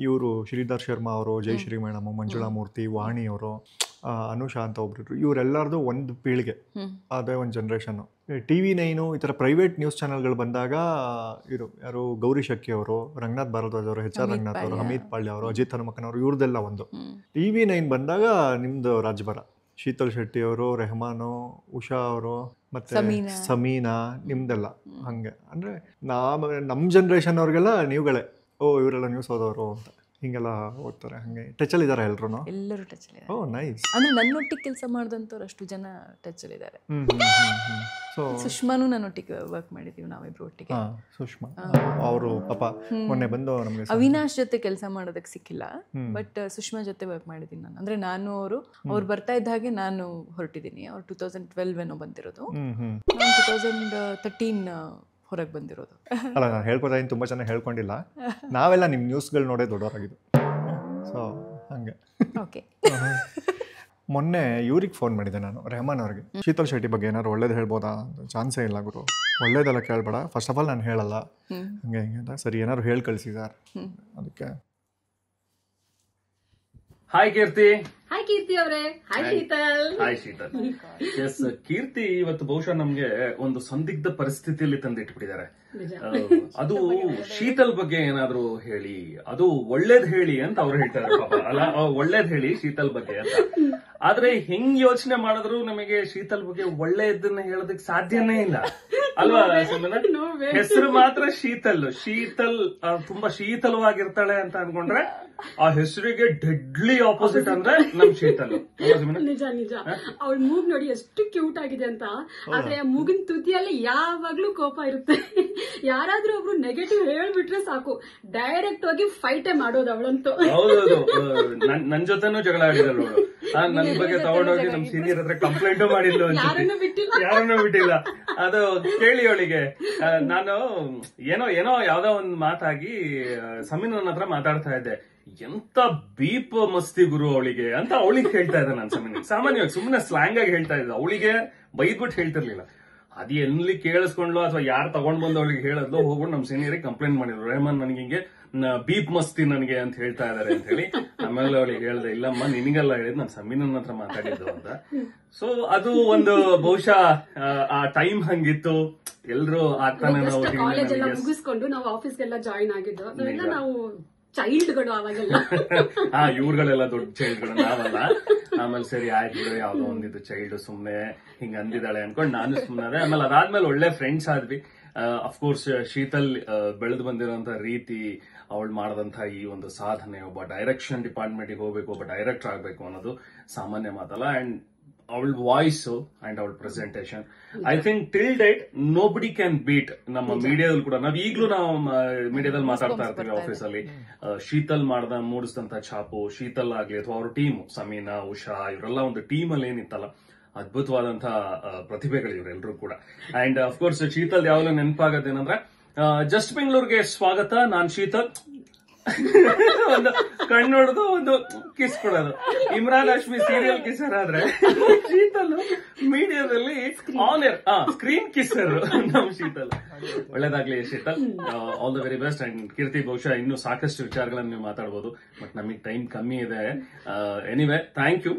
ಇವರು ಶ್ರೀಧರ್ ಶರ್ಮಾ ಅವರು, ಜಯಶ್ರೀ ಮೇಡಮ್, ಮಂಜುಳಾ ಮೂರ್ತಿ, ವಾಣಿ ಅವರು, ಅನುಷಾ ಅಂತ ಒಬ್ರು, ಇವರೆಲ್ಲರದು ಒಂದು ಪೀಳಿಗೆ, ಅದೇ ಒಂದು ಜನ್ರೇಷನ್ನು. TV9 ಈ ಥರ ಪ್ರೈವೇಟ್ ನ್ಯೂಸ್ ಚಾನಲ್ಗಳು ಬಂದಾಗ ಯಾರು ಗೌರಿ ಶಕ್ಕಿ ಅವರು, ರಂಗನಾಥ್ ಭಾರದ್ವಾಜ್ ಅವರು, HR ರಂಗನಾಥ್ ಅವರು, ಹಮೀದ್ ಪಾಳ್ಯ ಅವರು, ಅಜಿತ್ ಹನುಮಕ್ಕನ್ ಅವರು, ಇವ್ರದ್ದೆಲ್ಲ ಒಂದು. TV9 ಬಂದಾಗ ನಿಮ್ದು ರಾಜ್ಭರ, ಶೀತಲ್ ಶೆಟ್ಟಿ ಅವರು, ರೆಹಮಾನು, ಉಷಾ ಅವರು, ಮತ್ತೆ ಸಮೀನಾ, ನಿಮ್ದೆಲ್ಲ ಹಂಗೆ. ಅಂದರೆ ನಮ್ಮ ಜನ್ರೇಷನ್ ಅವ್ರಿಗೆಲ್ಲ ನೀವುಗಳೇ, ಇವರೆಲ್ಲ ನ್ಯೂಸ್ ಓದೋರು ಅಂತ ಹಿಂಗೆಲ್ಲ ಓದ್ತಾರೆ. ಹಂಗೆ ಟಚಲ್ಲಿ ಇದ್ದಾರೆ ಎಲ್ಲರೂ ಟಚಲ್ಲಿ. ನೈಸ್. ಅಂದ್ರೆ ನನ್ನೊಟ್ಟಿಗೆ ಕೆಲಸ ಮಾಡಿದಂಥವ್ರು ಅಷ್ಟು ಜನ ಟಚಲ್ಲಿ ಇದ್ದಾರೆ. ಸುಷ್ಮಾನು ನನ್ನೊಟ್ಟಿಗೆ ವರ್ಕ್ ಮಾಡಿದ್ದೀವಿ ನಾವಿಬ್ರು ಒಟ್ಟಿಗೆ. ಸುಷ್ಮಾ ಅವರು ಪಾಪ ಮೊನ್ನೆ ಬಂದು ನಮಗೆ ಅವಿನಾಶ್ ಜೊತೆ ಕೆಲಸ ಮಾಡೋದಕ್ಕೆ ಸಿಕ್ಕಿಲ್ಲ, ಬಟ್ ಸುಷ್ಮಾ ಜೊತೆ ವರ್ಕ್ ಮಾಡಿದ್ದೀನಿ ನಾನು. ಅಂದ್ರೆ ನಾನು ಅವ್ರು ಬರ್ತಾ ಇದ್ದ ಹಾಗೆ ನಾನು ಹೊರಟಿದ್ದೀನಿ. ಅವ್ರು 2012 ಏನೋ ಬಂದಿರೋದು, 2013 ಹೊರಗೆ ಬಂದಿರೋದು. ಅಲ್ಲ, ನಾನು ಹೇಳ್ಕೊತಾ ಇದ್ದೀನಿ, ತುಂಬ ಚೆನ್ನಾಗಿ ಹೇಳ್ಕೊಂಡಿಲ್ಲ. ನಾವೆಲ್ಲ ನಿಮ್ಮ ನ್ಯೂಸ್ಗಳು ನೋಡೇ ದೊಡ್ಡವರಾಗಿದ್ದು. ಸೊ ಹಂಗೆ. ಓಕೆ. ಮೊನ್ನೆ ಇವ್ರಿಗೆ ಫೋನ್ ಮಾಡಿದ್ದೆ ನಾನು, ರೆಹಮಾನ್ ಅವ್ರಿಗೆ. ಶೀತಲ್ ಶೆಟ್ಟಿ ಬಗ್ಗೆ ಏನಾದ್ರು ಒಳ್ಳೇದು ಹೇಳ್ಬೋದಾ? ಚಾನ್ಸೇ ಇಲ್ಲ ಗುರು, ಒಳ್ಳೇದೆಲ್ಲ ಕೇಳಬೇಡ, ಫಸ್ಟ್ ಆಫ್ ಆಲ್ ನಾನು ಹೇಳಲ್ಲ, ಹಂಗೆ ಹಿಂಗೆ ಅಂತ. ಸರಿ, ಏನಾದ್ರು ಹೇಳಿ ಕಳಿಸಿ ಸರ್. ಅದಕ್ಕೆ ಹಾಯ್ ಕೀರ್ತಿ. ಹಾಯ್ ಕೀರ್ತಿ ಅವರೇ. Hi Sheetal. Hi Sheetal. Yes, Keerthi ಇವತ್ತು ಬಹುಶಃ ನಮ್ಗೆ ಒಂದು ಸಂದಿಗ್ಧ ಪರಿಸ್ಥಿತಿಯಲ್ಲಿ ತಂದಿಟ್ಬಿಟ್ಟಿದ್ದಾರೆ. ಅದು ಶೀತಲ್ ಬಗ್ಗೆ ಏನಾದ್ರು ಹೇಳಿ, ಅದು ಒಳ್ಳೇದ್ ಹೇಳಿ ಅಂತ ಅವ್ರು ಹೇಳ್ತಾರೆ. ಪಾಪ ಅಲ್ಲ, ಒಳ್ಳೇದ್ ಹೇಳಿ ಶೀತಲ್ ಬಗ್ಗೆ ಅಂತ. ಆದ್ರೆ ಹೆಂಗ್ ಯೋಚನೆ ಮಾಡಿದ್ರು ನಮಗೆ ಶೀತಲ್ ಬಗ್ಗೆ ಒಳ್ಳೆಯದನ್ನ ಹೇಳೋದಕ್ಕೆ ಸಾಧ್ಯನೇ ಇಲ್ಲ ಅಲ್ವಾ ಸುಮ್ಮನೆ? ಹೆಸರು ಮಾತ್ರ ಶೀತಲ್. ಶೀತಲ್ ತುಂಬಾ ಶೀತಲವಾಗಿರ್ತಾಳೆ ಅಂತ ಅನ್ಕೊಂಡ್ರೆ ಆ ಹೆಸರಿಗೆ ಡೆಡ್ಲಿ ಆಪೋಸಿಟ್ ಅಂದ್ರೆ ನಮ್ ಶೀತಲ್. ನಿಜ ನಿಜ. ಅವಳ ಮೂಗ್ ನೋಡಿ ಎಷ್ಟು ಕ್ಯೂಟ್ ಆಗಿದೆ ಅಂತ. ಆದ್ರೆ ಆ ಮೂಗಿನ ತುದಿಯಲ್ಲಿ ಯಾವಾಗ್ಲೂ ಕೋಪ ಇರುತ್ತೆ. ಯಾರಾದ್ರೂ ಒಬ್ರು ನೆಗೆಟಿವ್ ಹೇಳ್ಬಿಟ್ರೆ ಸಾಕು, ಡೈರೆಕ್ಟ್ ಆಗಿ ಫೈಟೇ ಮಾಡೋದು ಅವಳಂತೂ. ಹೌದೌದು, ನನ್ ಜೊತೆನೂ ಜಗಳ ಆಡಿದಳು ಅವಳು. ನನ್ ಬಗ್ಗೆ ತಗೊಂಡೋಗಿ ನಮ್ ಸೀನಿಯರ್ ಹತ್ರ ಕಂಪ್ಲೇಂಟು ಮಾಡಿದ್ಲು, ಯಾರನ್ನೂ ಬಿಟ್ಟಿಲ್ಲ. ಅದು ಕೇಳಿ ಅವಳಿಗೆ ನಾನು ಏನೋ ಯಾವ್ದೋ ಒಂದ್ ಮಾತಾಗಿ ಸಮೀನ್ ನನ್ನ ಹತ್ರ ಮಾತಾಡ್ತಾ ಇದ್ದೆ, ಎಂತ ಬೀಪ್ ಮಸ್ತಿ ಗುರು ಅವಳಿಗೆ ಅಂತ ಅವಳಿಗೆ ಹೇಳ್ತಾ ಇದ್ದೆ ನಾನು. ಸಾಮಾನ್ಯವಾಗಿ ಸುಮ್ಮನೆ ಸ್ಲ್ಯಾಂಗ್ ಆಗಿ ಹೇಳ್ತಾ ಇದ್ದೆ, ಅವಳಿಗೆ ಬೈದ್ಬಿಟ್ಟು ಹೇಳ್ತಿರ್ಲಿಲ್ಲ. ಅದು ಎಲ್ಲಿ ಕೇಳಿಸ್ಕೊಂಡ್ಲು ಅಥವಾ ಯಾರು ತಗೊಂಡ್ ಬಂದು ಅವಳಿಗೆ ಹೇಳದ್ಲು, ಹೋಗ್ಬಿಟ್ಟು ನಮ್ ಸೀನಿಯರಿಗೆ ಕಂಪ್ಲೇಂಟ್ ಮಾಡಿದ್ರು, ರೆಹಮಾನ್ ನನಗೆ ಹಿಂಗೆ ಬೀಪ್ ಮಸ್ತಿ ನನಗೆ ಅಂತ ಹೇಳ್ತಾ ಇದಾರೆ ಅಂತ ಹೇಳಿ. ಆಮೇಲೆ ಅವಳಿಗೆ ಹೇಳ್ದೆ, ಇಲ್ಲಮ್ಮ ನಿನಗೆಲ್ಲ ಹೇಳಿದ್ ನಾನು ಸಮೀನನ್ನ ಹತ್ರ ಮಾತಾಡಿದ್ದು ಅಂತ. ಸೊ ಅದು ಒಂದು ಬಹುಶಃ ಆ ಟೈಮ್ ಹಂಗಿತ್ತು. ಎಲ್ರು ಆಗ್ತಾನೆ ನಾವು ಕಾಲೇಜ್ ಎಲ್ಲ ಮುಗಿಸ್ಕೊಂಡು ನಾವು ಆಫೀಸ್ಗೆಲ್ಲ ಜಾಯಿನ್ ಆಗಿದ್ದು, ಅದೆಲ್ಲ ನಾವು ಚೈಲ್ಡ್ಗಳು ಅವಾಗೆಲ್ಲ. ಇವ್ರುಗಳೆಲ್ಲ ದೊಡ್ಡ ಚೈಲ್ಡ್ಗಳು, ನಾವಲ್ಲ. ಆಮೇಲೆ ಸರಿ ಆಯ್ತು, ಯಾವ್ದೋ ಒಂದಿದ್ದು ಚೈಲ್ಡ್ ಸುಮ್ನೆ ಹಿಂಗ ಅಂದಿದ್ದಾಳೆ ಅನ್ಕೊಂಡ್ ನಾನು ಸುಮ್ನೆ ಅದೇ. ಆಮೇಲೆ ಅದಾದ್ಮೇಲೆ ಒಳ್ಳೆ ಫ್ರೆಂಡ್ಸ್ ಆದ್ವಿ. ಅಫ್ಕೋರ್ಸ್ ಶೀತಲ್ ಬೆಳೆದು ಬಂದಿರೋಂತ ರೀತಿ, ಅವಳು ಮಾಡದಂತ ಈ ಒಂದು ಸಾಧನೆ, ಒಬ್ಬ ಡೈರೆಕ್ಷನ್ ಡಿಪಾರ್ಟ್ಮೆಂಟ್ಗೆ ಹೋಗ್ಬೇಕು, ಒಬ್ಬ ಡೈರೆಕ್ಟರ್ ಆಗ್ಬೇಕು ಅನ್ನೋದು ಸಾಮಾನ್ಯ ಮಾತಲ್ಲ. ಅಂಡ್ ಅವಳ ವಾಯ್ಸ್ ಅಂಡ್ ಅವಳ presentation, I think till date nobody can beat. ನಮ್ಮ ಮೀಡಿಯಾದಲ್ಲಿ ಕೂಡ ಈಗ್ಲೂ ನಾವು ಮೀಡಿಯಾದಲ್ಲಿ ಮಾತಾಡ್ತಾ ಇರ್ತೀವಿ ಆಫೀಸಲ್ಲಿ, ಶೀತಲ್ ಮೂಡಿಸಿದಂತ ಛಾಪು, ಶೀತಲ್ ಆಗ್ಲಿ ಅಥವಾ ಅವ್ರ ಟೀಮ್, ಸಮೀನಾ, ಉಷಾ, ಇವರೆಲ್ಲ ಒಂದು ಟೀಮ್ ಅಲ್ಲಿ ಏನಿತ್ತಲ್ಲ, ಅದ್ಭುತವಾದಂತಹ ಪ್ರತಿಭೆಗಳು ಇವರೆಲ್ಲರೂ ಕೂಡ. ಅಂಡ್ ಅಫ್ಕೋರ್ಸ್ ಶೀತಲ್ ಯಾವಾಗಲೂ ನೆನಪಾಗತ್ತೇನಂದ್ರೆ, ಜಸ್ಟ್ ಬೆಂಗಳೂರಿಗೆ ಸ್ವಾಗತ, ನಾನ್ ಶೀತಲ್. ಒಂದು ಕಣ್ಣು ಹೊಡೆದು ಒಂದು ಕಿಸ್ ಕೊಡೋದು. ಇಮ್ರಾನ್ ಹಾಶ್ಮಿ ಸೀರಿಯಲ್ ಕಿಸರ್ ಆದ್ರೆ ಶೀತಲ್ ಮೀಡಿಯಾದಲ್ಲಿ ಆನ್ ಏರ್ ಸ್ಕ್ರೀನ್ ಕಿಸರ್ ನಮ್ ಶೀತಲ್. ಒಳ್ಳೇದಾಗ್ಲಿ Sheetal, all the very best. And Keerthi, ಬಹುಶಃ ಇನ್ನೂ ಸಾಕಷ್ಟು ವಿಚಾರಗಳನ್ನ ನೀವು ಮಾತಾಡಬಹುದು, ಬಟ್ ನಮಗೆ ಟೈಮ್ ಕಮ್ಮಿ ಇದೆ. Anyway, thank you.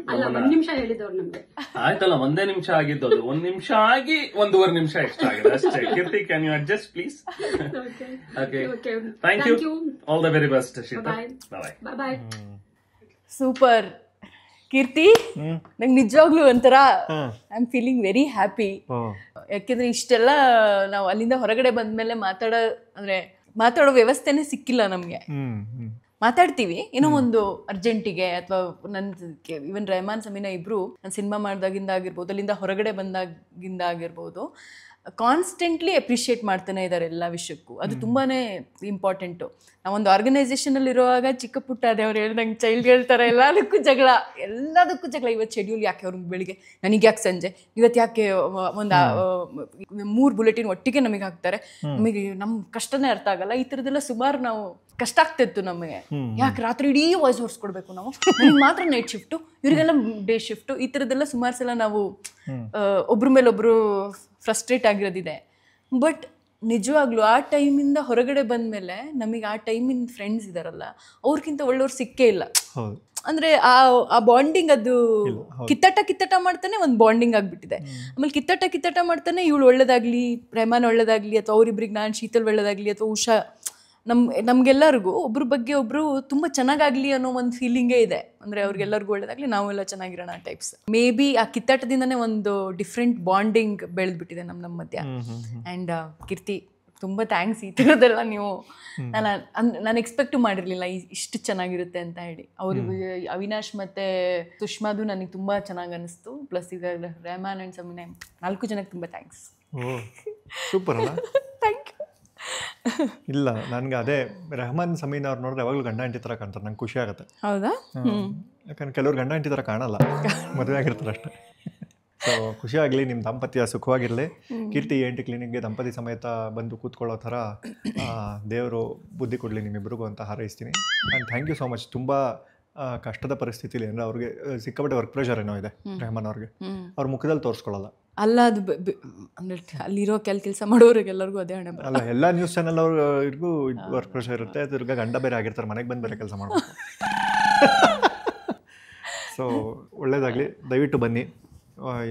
ಆಯ್ತಲ್ಲ, ಒಂದೇ ನಿಮಿಷ ಆಗಿದ್ದು, ಅದು 1 ನಿಮಿಷ ಆಗಿ 1.5 ನಿಮಿಷ ಎಕ್ಸ್ಟ್ರಾ ಆಗಿದೆ ಅಷ್ಟೇ. Keerthi, can you adjust please? Okay, thank you. All the very best Sheetal. Bye. Super Keerthi, ನಂಗೆ ನಿಜವಾಗ್ಲೂ ಒಂಥರ I am feeling very happy. ಯಾಕೆಂದ್ರೆ ಇಷ್ಟೆಲ್ಲ ನಾವು ಅಲ್ಲಿಂದ ಹೊರಗಡೆ ಬಂದ್ಮೇಲೆ ಮಾತಾಡೋ ವ್ಯವಸ್ಥೆನೇ ಸಿಕ್ಕಿಲ್ಲ ನಮ್ಗೆ. ಮಾತಾಡ್ತೀವಿ ಏನೋ ಒಂದು ಅರ್ಜೆಂಟಿಗೆ, ಅಥವಾ ಇವನ್ ರೆಹಮಾನ್, ಸಮೀನಾ ಇಬ್ರು ನಾನು ಸಿನಿಮಾ ಮಾಡಿದಾಗಿಂದ ಆಗಿರ್ಬೋದು, ಅಲ್ಲಿಂದ ಹೊರಗಡೆ ಬಂದಾಗಿಂದ ಆಗಿರ್ಬೋದು, ಕಾನ್ಸ್ಟೆಂಟ್ಲಿ ಅಪ್ರಿಷಿಯೇಟ್ ಮಾಡ್ತಾನೆ ಇದ್ದಾರೆ ಎಲ್ಲ ವಿಷಯಕ್ಕೂ. ಅದು ತುಂಬಾನೇ ಇಂಪಾರ್ಟೆಂಟು. ನಾವೊಂದು ಆರ್ಗನೈಸೇಷನ್ ಇರುವಾಗ ಚಿಕ್ಕ ಪುಟ್ಟ ಅದೇ ಅವ್ರು ಹೇಳ್ದಂಗೆ ಚೈಲ್ಡ್ ಹೇಳ್ತಾರೆ, ಎಲ್ಲದಕ್ಕೂ ಜಗಳ. ಇವತ್ತು ಶೆಡ್ಯೂಲ್ ಯಾಕೆ ಅವ್ರಿಗೆ ಬೆಳಿಗ್ಗೆ, ನನಗೆ ಯಾಕೆ ಸಂಜೆ, ಇವತ್ತು ಯಾಕೆ ಒಂದು 3 ಬುಲೆಟಿನ್ ಒಟ್ಟಿಗೆ ನಮಗೆ ಹಾಕ್ತಾರೆ, ನಮಗೆ ನಮ್ಮ ಕಷ್ಟನೇ ಅರ್ಥ ಆಗಲ್ಲ. ಈ ಥರದ್ದೆಲ್ಲ ಸುಮಾರು ನಾವು ಕಷ್ಟ ಆಗ್ತಿತ್ತು ನಮಗೆ. ಯಾಕೆ ರಾತ್ರಿ ಇಡೀ ವಾಯ್ಸ್ ಓರ್ಸ್ ಕೊಡ್ಬೇಕು ನಾವು, ನಮಗೆ ಮಾತ್ರ ನೈಟ್ ಶಿಫ್ಟು, ಇವರಿಗೆಲ್ಲ ಡೇ ಶಿಫ್ಟು, ಈ ಥರದ್ದೆಲ್ಲ ಸುಮಾರು ಸಲ ನಾವು ಒಬ್ರ ಮೇಲೊಬ್ರು ಫ್ರಸ್ಟ್ರೇಟ್ ಆಗಿರೋದಿದೆ. ಬಟ್ ನಿಜವಾಗ್ಲೂ ಆ ಟೈಮಿಂದ ಹೊರಗಡೆ ಬಂದಮೇಲೆ ನಮಗೆ ಆ ಟೈಮಿನ ಫ್ರೆಂಡ್ಸ್ ಇದಾರಲ್ಲ ಅವ್ರಿಗಿಂತ ಒಳ್ಳೆಯವ್ರು ಸಿಕ್ಕೇ ಇಲ್ಲ. ಹೌದು. ಅಂದರೆ ಆ ಬಾಂಡಿಂಗ್ ಅದು ಕಿತ್ತಾಟ ಮಾಡ್ತಾನೆ ಒಂದು ಬಾಂಡಿಂಗ್ ಆಗಿಬಿಟ್ಟಿದೆ. ಆಮೇಲೆ ಕಿತ್ತಾಟ ಮಾಡ್ತಾನೆ ಇವಳು ಒಳ್ಳೇದಾಗಲಿ, ರೆಹಮಾನ್ ಒಳ್ಳೇದಾಗಲಿ, ಅಥವಾ ಅವರಿಬ್ರಿಗೆ ನಾನು ಶೀತಲ್ ಒಳ್ಳೇದಾಗಲಿ, ಅಥವಾ ಉಷಾ ನಮ್ಗೆಲ್ಲರಿಗೂ ಒಬ್ರ ಬಗ್ಗೆ ಒಬ್ರು ತುಂಬ ಚೆನ್ನಾಗಾಗಲಿ ಅನ್ನೋ ಒಂದು ಫೀಲಿಂಗೇ ಇದೆ. ಅಂದರೆ ಅವ್ರಿಗೆಲ್ಲರಿಗೂ ಒಳ್ಳೇದಾಗಲಿ, ನಾವೆಲ್ಲ ಚೆನ್ನಾಗಿರೋಣ ಟೈಪ್ಸ್. ಮೇ ಬಿ ಆ ಕಿತ್ತಾಟದಿಂದನೇ ಒಂದು ಡಿಫ್ರೆಂಟ್ ಬಾಂಡಿಂಗ್ ಬೆಳೆದ್ಬಿಟ್ಟಿದೆ ನಮ್ಮ ಮಧ್ಯ. ಆ್ಯಂಡ್ ಕೀರ್ತಿ ತುಂಬ ಥ್ಯಾಂಕ್ಸ್. ಈ ಥರದ್ದೆಲ್ಲ ನೀವು ನಾನು ಎಕ್ಸ್ಪೆಕ್ಟು ಮಾಡಿರಲಿಲ್ಲ ಇಷ್ಟು ಚೆನ್ನಾಗಿರುತ್ತೆ ಅಂತ ಹೇಳಿ. ಅವ್ರಿಗೆ ಅವಿನಾಶ್ ಮತ್ತು ಸುಷ್ಮಾದು ನನಗೆ ತುಂಬ ಚೆನ್ನಾಗಿ ಅನ್ನಿಸ್ತು. ಪ್ಲಸ್ ಈಗ ರೆಹಮಾನ್ ಆ್ಯಂಡ್ ಸಮೀನಾ 4 ಜನಕ್ಕೆ ತುಂಬ ಥ್ಯಾಂಕ್ಸ್. ಓ ಸೂಪರ್ ಅಲ್ಲ. Thank you. ಇಲ್ಲ ನನಗೆ ಅದೇ ರೆಹಮಾನ್ ಸಮೀನಾ ಅವ್ರು ನೋಡಿದ್ರೆ ಯಾವಾಗಲೂ ಗಂಡ ಹೆಂಡತಿ ಥರ ಕಾಣ್ತಾರೆ. ನಂಗೆ ಖುಷಿ ಆಗುತ್ತೆ. ಹೌದಾ? ಯಾಕಂದ್ರೆ ಕೆಲವ್ರು ಗಂಡ ಹೆಂಡತಿ ಥರ ಕಾಣಲ್ಲ, ಮದುವೆ ಆಗಿರ್ತಾರೆ ಅಷ್ಟೇ. ಸೊ ಖುಷಿ ಆಗಲಿ, ನಿಮ್ಮ ದಾಂಪತ್ಯ ಸುಖವಾಗಿರಲಿ. ಕೀರ್ತಿ ENT ಕ್ಲಿನಿಕ್ಗೆ ದಂಪತಿ ಸಮೇತ ಬಂದು ಕೂತ್ಕೊಳ್ಳೋ ಥರ ದೇವರು ಬುದ್ಧಿ ಕೊಡಲಿ ನಿಮ್ಮಿಬ್ಬರಿಗೂ ಅಂತ ಹಾರೈಸ್ತೀನಿ. And thank you so much. ತುಂಬ ಕಷ್ಟದ ಪರಿಸ್ಥಿತಿಲಿ ಅಂದರೆ ಅವ್ರಿಗೆ ಸಿಕ್ಕಾಪಟ್ಟೆ ವರ್ಕ್ ಪ್ರೆಷರ್ ಏನೋ ಇದೆ ರೆಹಮಾನ್ ಅವ್ರಿಗೆ, ಅವ್ರ ಮುಖದಲ್ಲಿ ತೋರಿಸ್ಕೊಳ್ಳಲ್ಲ. ಅಲ್ಲ ಅದು ಅಂದರೆ ಅಲ್ಲಿರೋ ಕೆಲಸ ಮಾಡೋರಿಗೆಲ್ಲರಿಗೂ ಅದೇ ಹಣೆ ಬರಲ್ಲ. ಅಲ್ಲ, ಎಲ್ಲ ನ್ಯೂಸ್ ಚಾನಲ್ ಅವ್ರಿಗೂ ವರ್ಕ್ ಪ್ರೆಷರ್ ಇರುತ್ತೆ. ತಿರ್ಗ ಗಂಡ ಬೇರೆ ಆಗಿರ್ತಾರೆ, ಮನೆಗೆ ಬಂದು ಬೇರೆ ಕೆಲಸ ಮಾಡಬೇಕು. ಸೊ ಒಳ್ಳೇದಾಗಲಿ, ದಯವಿಟ್ಟು ಬನ್ನಿ.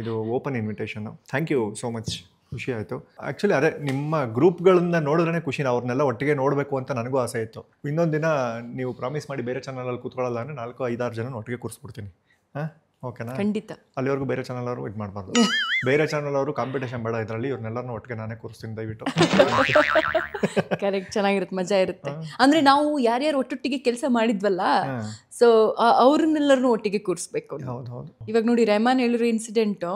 ಇದು open invitation. Thank you so much. ಖುಷಿ ಆಯಿತು. ಆ್ಯಕ್ಚುಲಿ ಅದೇ ನಿಮ್ಮ ಗ್ರೂಪ್ಗಳನ್ನ ನೋಡಿದ್ರೆ ಖುಷಿ. ಅವ್ರನ್ನೆಲ್ಲ ಒಟ್ಟಿಗೆ ನೋಡಬೇಕು ಅಂತ ನನಗೂ ಆಸೆ ಇತ್ತು. ಇನ್ನೊಂದು ದಿನ ನೀವು ಪ್ರಾಮಿಸ್ ಮಾಡಿ ಬೇರೆ ಚಾನಲಲ್ಲಿ ಕೂತ್ಕೊಳ್ಳಲ್ಲ ಅಂದರೆ 4-5-6 ಜನ ಒಟ್ಟಿಗೆ ಕೂರಿಸ್ಬಿಡ್ತೀನಿ. ಹಾಂ, ಓಕೆನಾ? ಖಂಡಿತ. ಅಲ್ಲಿವರೆಗೂ ಬೇರೆ ಚಾನಲ್ ಅವರು ಇದು ಮಾಡಬಾರ್ದು. ಬೇರೆ ಚಾನಲ್ ಅವರು ಕಾಂಪಿಟೇಷನ್ ಬೇಡ ಇದರಲ್ಲಿ. ಇವ್ರನ್ನೆಲ್ಲರನ್ನೂ ಒಟ್ಟಿಗೆ ನಾನೇ ಕೂರಿಸ್ತೀನಿ ದಯವಿಟ್ಟು. ಕರೆಕ್ಟ್, ಚೆನ್ನಾಗಿರುತ್ತೆ, ಮಜಾ ಇರುತ್ತೆ. ಅಂದರೆ ನಾವು ಯಾರ್ಯಾರು ಒಟ್ಟೊಟ್ಟಿಗೆ ಕೆಲಸ ಮಾಡಿದ್ವಲ್ಲ, ಸೊ ಅವ್ರನ್ನೆಲ್ಲರನ್ನೂ ಒಟ್ಟಿಗೆ ಕೂರಿಸ್ಬೇಕು. ಹೌದು ಹೌದು. ಇವಾಗ ನೋಡಿ ರೆಹಮಾನ್ ಹೇಳಿರೋ ಇನ್ಸಿಡೆಂಟು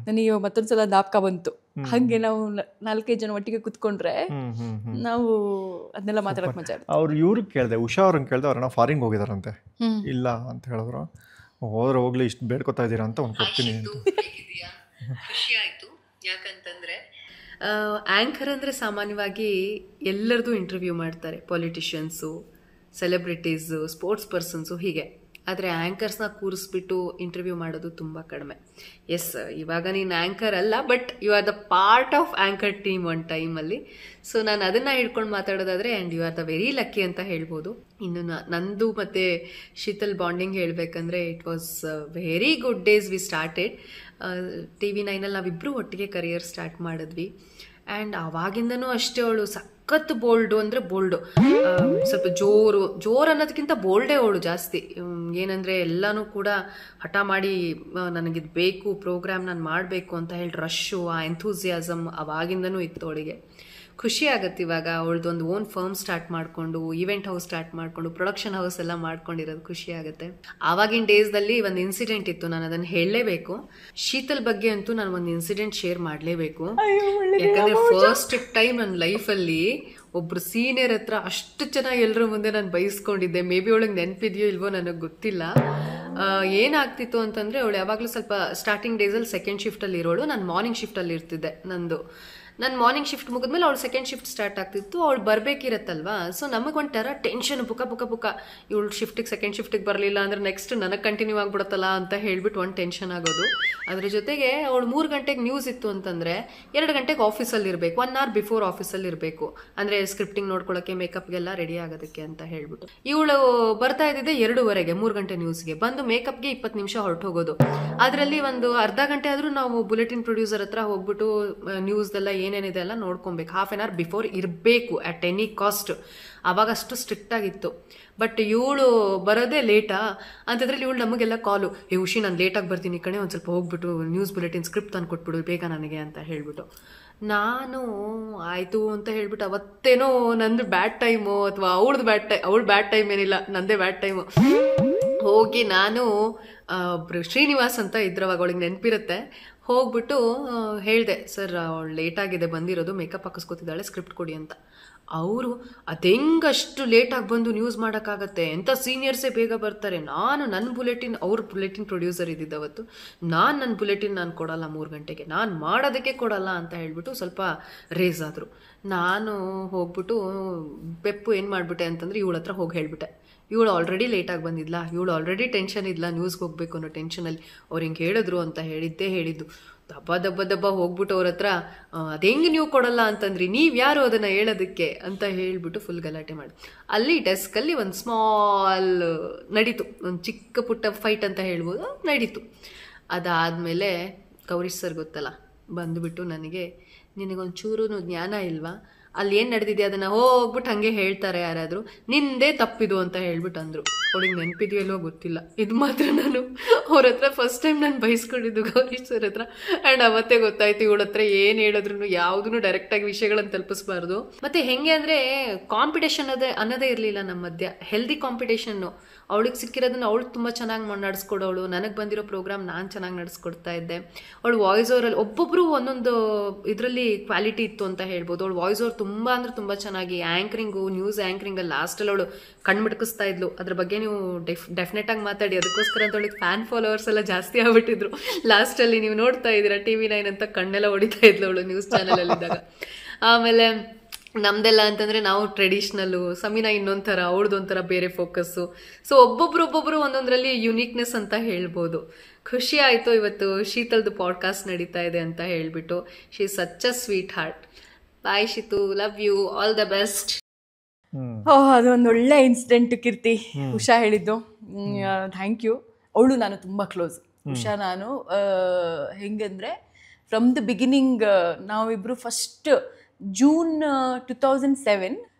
ನನಗೆ ಮತ್ತೊಂದ್ಸಲ ಜ್ಞಾಪಕ ಬಂತು. ಹಾಗೆ ನಾವು 4-5 ಜನ ಒಟ್ಟಿಗೆ ಕುತ್ಕೊಂಡ್ರೆ ನಾವು ಅದನ್ನೆಲ್ಲ ಮಾತಾಡೋಕೆ ಮಜಾ ಇರುತ್ತೆ. ಅವ್ರು ಇವ್ರಿಗೆ ಕೇಳಿದೆ, ಉಷಾ ಅವ್ರನ್ನ ಕೇಳಿದೆ, ಅವ್ರನ್ನ ಫಾರಿನ್ಗೆ ಹೋಗಿದಾರಂತೆ. ಇಲ್ಲ ಅಂತ ಹೇಳಿದ್ರು. ಹೋಗ್ಲಿ, ಇಷ್ಟು ಬೇಡ್ಕೊತಾ ಇದ್ದೀರಾ ಅಂತ ಒಂದು ಕೊಡ್ತೀನಿ ಅಂತ. ಖುಷಿ ಆಯ್ತು. ಯಾಕಂತಂದ್ರೆ ಆಂಕರ್ ಅಂದ್ರೆ ಸಾಮಾನ್ಯವಾಗಿ ಎಲ್ಲರದು ಇಂಟರ್ವ್ಯೂ ಮಾಡ್ತಾರೆ. ಪೊಲಿಟಿಷಿಯನ್ಸು, ಸೆಲೆಬ್ರಿಟೀಸು, ಸ್ಪೋರ್ಟ್ಸ್ ಪರ್ಸನ್ಸು, ಹೀಗೆ. ಆದರೆ ಆ್ಯಂಕರ್ಸ್ನ ಕೂರಿಸ್ಬಿಟ್ಟು ಇಂಟರ್ವ್ಯೂ ಮಾಡೋದು ತುಂಬ ಕಡಿಮೆ. ಎಸ್, ಇವಾಗ ನೀನು ಆ್ಯಂಕರ್ ಅಲ್ಲ, but you are the part of anchor team one ಟೈಮಲ್ಲಿ. ಸೊ ನಾನು ಅದನ್ನು ಹಿಡ್ಕೊಂಡು ಮಾತಾಡೋದಾದರೆ, and you are the very lucky ಅಂತ ಹೇಳ್ಬೋದು. ಇನ್ನು ನಂದು ಮತ್ತು ಶೀತಲ್ ಬಾಂಡಿಂಗ್ ಹೇಳಬೇಕಂದ್ರೆ, it was very good days. We started TV9 ನಾವಿಬ್ಬರು ಒಟ್ಟಿಗೆ ಕರಿಯರ್ ಸ್ಟಾರ್ಟ್ ಮಾಡಿದ್ವಿ. ಆ್ಯಂಡ್ ಆವಾಗಿಂದನೂ ಅಷ್ಟೇ ಅವಳು ಸಖತ್ ಬೋಲ್ಡು ಅಂದರೆ ಬೋಲ್ಡು. ಸ್ವಲ್ಪ ಜೋರು ಅನ್ನೋದಕ್ಕಿಂತ ಬೋಲ್ಡೇ ಅವಳು ಜಾಸ್ತಿ. ಏನಂದರೆ ಎಲ್ಲನೂ ಕೂಡ ಹಠ ಮಾಡಿ ನನಗಿದು ಬೇಕು, ಪ್ರೋಗ್ರಾಮ್ ನಾನು ಮಾಡಬೇಕು ಅಂತ ಹೇಳಿ ರಶ್ಶು, ಆ ಎಂಥೂಸಿಯಾಸಮ್ ಅವಾಗಿಂದನೂ ಇತ್ತು ಅವಳಿಗೆ. ಖುಷಿ ಆಗುತ್ತೆ ಇವಾಗ ಅವಳದೊಂದು ಓನ್ ಫರ್ಮ್ ಸ್ಟಾರ್ಟ್ ಮಾಡಿಕೊಂಡು, ಈವೆಂಟ್ ಹೌಸ್ ಸ್ಟಾರ್ಟ್ ಮಾಡಿಕೊಂಡು, ಪ್ರೊಡಕ್ಷನ್ ಹೌಸ್ ಎಲ್ಲ ಮಾಡ್ಕೊಂಡಿರೋದು ಖುಷಿ ಆಗುತ್ತೆ. ಆವಾಗಿನ ಡೇಸ್ದಲ್ಲಿ ಒಂದು ಇನ್ಸಿಡೆಂಟ್ ಇತ್ತು, ನಾನು ಅದನ್ನು ಹೇಳಲೇಬೇಕು. ಶೀತಲ್ ಬಗ್ಗೆ ಅಂತೂ ನಾನು ಒಂದು ಇನ್ಸಿಡೆಂಟ್ ಶೇರ್ ಮಾಡಲೇಬೇಕು. ಯಾಕಂದರೆ ಫಸ್ಟ್ ಟೈಮ್ ನನ್ನ ಲೈಫಲ್ಲಿ ಒಬ್ರು ಸೀನಿಯರ್ ಹತ್ರ ಅಷ್ಟು ಚೆನ್ನಾಗಿ ಎಲ್ಲರ ಮುಂದೆ ನಾನು ಬಯಸ್ಕೊಂಡಿದ್ದೆ. ಮೇ ಬಿ ಅವಳಿಗೆ ನೆನಪಿದೆಯೋ ಇಲ್ವೋ ನನಗೆ ಗೊತ್ತಿಲ್ಲ. ಏನಾಗ್ತಿತ್ತು ಅಂತಂದರೆ, ಅವಳು ಯಾವಾಗಲೂ ಸ್ವಲ್ಪ ಸ್ಟಾರ್ಟಿಂಗ್ ಡೇಸಲ್ಲಿ ಸೆಕೆಂಡ್ ಶಿಫ್ಟಲ್ಲಿ ಇರೋಳು. ನಾನು ಮಾರ್ನಿಂಗ್ ಶಿಫ್ಟಲ್ಲಿ ಇರ್ತಿದ್ದೆ. ನನ್ನ ಮಾರ್ನಿಂಗ್ ಶಿಫ್ಟ್ ಮುಗಿದ್ಮೇಲೆ ಅವಳು ಸೆಕೆಂಡ್ ಶಿಫ್ಟ್ ಸ್ಟಾರ್ಟ್ ಆಗ್ತಿತ್ತು. ಅವಳು ಬರಬೇಕಿರತ್ತಲ್ವಾ. ಸೊ ನಮಗೊಂಥರ ಟೆನ್ಷನ್, ಪುಕ್ಕ ಇವಳು ಸೆಕೆಂಡ್ ಶಿಫ್ಟಿಗೆ ಬರಲಿಲ್ಲ ಅಂದರೆ ನೆಕ್ಸ್ಟ್ ನನಗೆ ಕಂಟಿನ್ಯೂ ಆಗಿಬಿಡುತ್ತಲ್ಲ ಅಂತ ಹೇಳ್ಬಿಟ್ಟು ಒಂದು ಟೆನ್ಷನ್ ಆಗೋದು. ಅದ್ರ ಜೊತೆಗೆ ಅವಳು 3 ಗಂಟೆಗೆ ನ್ಯೂಸ್ ಇತ್ತು ಅಂತಂದರೆ 2 ಗಂಟೆಗೆ ಆಫೀಸಲ್ಲಿ ಇರಬೇಕು. 1 hour ಬಿಫೋರ್ ಆಫೀಸಲ್ಲಿ ಇರಬೇಕು. ಅಂದರೆ ಸ್ಕ್ರಿಪ್ಟಿಂಗ್ ನೋಡ್ಕೊಳ್ಳೋಕ್ಕೆ, ಮೇಕಪ್ಗೆಲ್ಲ ರೆಡಿ ಆಗೋದಕ್ಕೆ ಅಂತ ಹೇಳ್ಬಿಟ್ಟು. ಇವಳು ಬರ್ತಾ ಇದ್ದಿದ್ದೆ 2:15 3 ಗಂಟೆ ನ್ಯೂಸ್ಗೆ. ಬಂದು ಮೇಕಪ್ಗೆ 20 ನಿಮಿಷ ಹೊರಟು ಹೋಗೋದು. ಅದರಲ್ಲಿ ಒಂದು ಅರ್ಧ ಗಂಟೆ ಆದರೂ ನಾವು ಬುಲೆಟಿನ್ ಪ್ರೊಡ್ಯೂಸರ್ ಹತ್ರ ಹೋಗ್ಬಿಟ್ಟು ನ್ಯೂಸ್ದೆಲ್ಲ ಏನೇನಿದೆ ಎಲ್ಲ ನೋಡ್ಕೊಬೇಕು. 1/2 hour ಬಿಫೋರ್ ಇರಬೇಕು ಅಟ್ ಎನಿ ಕಾಸ್ಟ್. ಆವಾಗ ಅಷ್ಟು ಸ್ಟ್ರಿಕ್ಟ್ ಆಗಿತ್ತು. ಬಟ್ ಇವಳು ಬರೋದೇ ಲೇಟಾ ಅಂತಂದ್ರಲ್ಲಿ ಇವಳು ನಮಗೆಲ್ಲ ಕಾಲು, ಉಷಿ ನಾನು ಲೇಟಾಗಿ ಬರ್ತೀನಿ ಕಣೆ, ಒಂದು ಸ್ವಲ್ಪ ಹೋಗ್ಬಿಟ್ಟು ನ್ಯೂಸ್ ಬುಲೆಟಿನ್ ಸ್ಕ್ರಿಪ್ಟ್ ತಂದು ಕೊಟ್ಬಿಡು ಬೇಗ ನನಗೆ ಅಂತ ಹೇಳ್ಬಿಟ್ಟು. ನಾನು ಆಯಿತು ಅಂತ ಹೇಳ್ಬಿಟ್ಟು ಅವತ್ತೇನೋ ನಂದು ಬ್ಯಾಡ್ ಟೈಮು ಅಥವಾ ಅವಳು ಬ್ಯಾಡ್ ಟೈಮ್ ಏನಿಲ್ಲ, ನಂದೇ ಬ್ಯಾಡ್ ಟೈಮು. ಹೋಗಿ ನಾನು ಶ್ರೀನಿವಾಸ್ ಅಂತ ಇದ್ರವಾಗ ಅವಳಿಗೆ ನೆನಪಿರುತ್ತೆ. ಹೋಗ್ಬಿಟ್ಟು ಹೇಳಿದೆ, ಸರ್ ಅವಳು ಲೇಟಾಗಿದೆ ಬಂದಿರೋದು, ಮೇಕಪ್ ಹಾಕಿಸ್ಕೊತಿದ್ದಾಳೆ, ಸ್ಕ್ರಿಪ್ಟ್ ಕೊಡಿ ಅಂತ. ಅವರು ಅದೆಂಗಷ್ಟು ಲೇಟಾಗಿ ಬಂದು ನ್ಯೂಸ್ ಮಾಡೋಕ್ಕಾಗತ್ತೆ, ಎಂಥ ಸೀನಿಯರ್ಸೇ ಬೇಗ ಬರ್ತಾರೆ. ನಾನು ನನ್ನ ಬುಲೆಟಿನ್, ಅವ್ರ ಬುಲೆಟಿನ್ ಪ್ರೊಡ್ಯೂಸರ್ ಇದ್ದಿದ್ದವತ್ತು, ನನ್ನ ಬುಲೆಟಿನ್ ನಾನು ಕೊಡಲ್ಲ 3 ಗಂಟೆಗೆ, ನಾನು ಮಾಡೋದಕ್ಕೆ ಕೊಡಲ್ಲ ಅಂತ ಹೇಳ್ಬಿಟ್ಟು ಸ್ವಲ್ಪ ರೇಸ್ ಆದರು. ನಾನು ಹೋಗ್ಬಿಟ್ಟು ಪೆಪ್ಪು ಏನು ಮಾಡಿಬಿಟ್ಟೆ ಅಂತಂದರೆ, ಇವಳ ಹತ್ರ ಹೋಗಿ ಹೇಳಿಬಿಟ್ಟೆ, ಇವಳು ಆಲ್ರೆಡಿ ಲೇಟಾಗಿ ಬಂದಿದ್ಲ, ಇವಳು ಆಲ್ರೆಡಿ ಟೆನ್ಷನ್ ಇದ್ಲ, ನ್ಯೂಸ್ಗೆ ಹೋಗಬೇಕು ಅನ್ನೋ ಟೆನ್ಷನಲ್ಲಿ ಅವ್ರು ಹಿಂಗೆ ಹೇಳಿದ್ರು ಅಂತ ಹೇಳಿದ್ದು. ದಬ್ಬ ಹೋಗ್ಬಿಟ್ಟು ಅವ್ರ ಹತ್ರ ಅದು ಹೆಂಗೆ ನೀವು ಕೊಡಲ್ಲ ಅಂತಂದ್ರಿ, ನೀವು ಯಾರು ಅದನ್ನು ಹೇಳೋದಕ್ಕೆ ಅಂತ ಹೇಳ್ಬಿಟ್ಟು ಫುಲ್ ಗಲಾಟೆ ಮಾಡಿ ಅಲ್ಲಿ ಡೆಸ್ಕಲ್ಲಿ ಒಂದು ಸ್ಮಾಲ್ ನಡೀತು, ಒಂದು ಚಿಕ್ಕ ಪುಟ್ಟ ಫೈಟ್ ಅಂತ ಹೇಳ್ಬೋದು, ನಡೀತು. ಅದಾದಮೇಲೆ ಗೌರೀಶ್ ಸರ್ ಗೊತ್ತಲ್ಲ, ಬಂದುಬಿಟ್ಟು ನನಗೆ ನಿನಗೊಂಚೂರು ಜ್ಞಾನ ಇಲ್ವಾ, ಅಲ್ಲಿ ಏನು ನಡೆದಿದೆ ಅದನ್ನು ಹೋಗ್ಬಿಟ್ಟು ಹಾಗೆ ಹೇಳ್ತಾರೆ ಯಾರಾದರೂ, ನಿಂದೇ ತಪ್ಪಿದು ಅಂತ ಹೇಳ್ಬಿಟ್ಟು ಅಂದರು. ಅವಳಿಗೆ ನೆನಪಿದೆಯಲ್ಲೋ ಗೊತ್ತಿಲ್ಲ, ಇದು ಮಾತ್ರ ನಾನು ಅವ್ರ ಹತ್ರ ಫಸ್ಟ್ ಟೈಮ್ ನಾನು ಬಯಸ್ಕೊಂಡಿದ್ದು ಗೌರೀಶ್ ಸರ್ ಹತ್ರ. ಆ್ಯಂಡ್ ಅವತ್ತೇ ಗೊತ್ತಾಯ್ತು ಇವಳ ಹತ್ರ ಏನು ಹೇಳಿದ್ರು ಯಾವುದೂ ಡೈರೆಕ್ಟಾಗಿ ವಿಷಯಗಳನ್ನು ತಲುಪಿಸ್ಬಾರ್ದು. ಮತ್ತು ಹೆಂಗೆ ಅಂದರೆ ಕಾಂಪಿಟೇಷನ್ ಅನ್ನೋದೇ ಇರಲಿಲ್ಲ ನಮ್ಮ ಮಧ್ಯ, ಹೆಲ್ದಿ ಕಾಂಪಿಟೇಷನ್ನು. ಅವಳಿಗೆ ಸಿಕ್ಕಿರೋದನ್ನ ಅವಳು ತುಂಬ ಚೆನ್ನಾಗಿ ನಡೆಸ್ಕೊಡೋಳು, ನನಗೆ ಬಂದಿರೋ ಪ್ರೋಗ್ರಾಮ್ ನಾನು ಚೆನ್ನಾಗಿ ನಡೆಸ್ಕೊಡ್ತಾ ಇದ್ದೆ. ಅವಳು ವಾಯ್ಸ್ ಓವರಲ್ಲಿ ಒಬ್ಬೊಬ್ಬರು ಒಂದೊಂದು ಇದರಲ್ಲಿ ಕ್ವಾಲಿಟಿ ಇತ್ತು ಅಂತ ಹೇಳ್ಬೋದು. ಅವಳು ವಾಯ್ಸ್ ಓವರ್ ತುಂಬ ಅಂದರೆ ತುಂಬ ಚೆನ್ನಾಗಿ, ಆ್ಯಂಕರಿಂಗು, ನ್ಯೂಸ್ ಆ್ಯಂಕರಿಂಗಲ್ಲಿ ಲಾಸ್ಟಲ್ಲಿ ಅವಳು ಕಣ್ಮಿಟ್ಕಿಸ್ತಾ ಇದ್ಲು. ಅದ್ರ ಬಗ್ಗೆ ನೀವು ಡೆಫಿನೆಟಾಗಿ ಮಾತಾಡಿ, ಅದಕ್ಕೋಸ್ಕರ ಅಂತ ಅವಳಿಗೆ ಫ್ಯಾನ್ ಫಾಲೋವರ್ಸ್ ಎಲ್ಲ ಜಾಸ್ತಿ ಆಗ್ಬಿಟ್ಟಿದ್ರು. ಲಾಸ್ಟಲ್ಲಿ ನೀವು ನೋಡ್ತಾ ಇದ್ದೀರಾ TV9 ಅಂತ ಕಣ್ಣೆಲ್ಲ ಹೊಡಿತಾ ಇದ್ಲು ಅವಳು ನ್ಯೂಸ್ ಚಾನಲಲ್ಲಿದ್ದಾಗ. ಆಮೇಲೆ ನಮ್ದೆಲ್ಲ ಅಂತಂದರೆ ನಾವು ಟ್ರೆಡಿಷ್ನಲ್ಲು, ಸಮೀನಾ ಇನ್ನೊಂಥರ, ಅವಳದೊಂಥರ ಬೇರೆ ಫೋಕಸ್ಸು. ಸೊ ಒಬ್ಬೊಬ್ರು ಒಂದೊಂದರಲ್ಲಿ ಯುನೀಕ್ನೆಸ್ ಅಂತ ಹೇಳ್ಬೋದು. ಖುಷಿ ಆಯಿತು ಇವತ್ತು ಶೀತಲ್ದು ಪಾಡ್ಕಾಸ್ಟ್ ನಡೀತಾ ಇದೆ ಅಂತ ಹೇಳಿಬಿಟ್ಟು. She is such a sweetheart. Bye Shitu, love you, all the best. ಅದೊಂದು ಒಳ್ಳೆ ಇನ್ಸಿಡೆಂಟ್ ಕೀರ್ತಿ, ಉಷಾ ಹೇಳಿದ್ದು. Thank you. ಅವಳು ನಾನು ತುಂಬ ಕ್ಲೋಸ್. ಉಷಾ ನಾನು ಹೆಂಗಂದರೆ ಫ್ರಮ್ ದ ಬಿಗಿನಿಂಗ್ ನಾವಿಬ್ಬರು ಫಸ್ಟ್ ಜೂನ್ 2007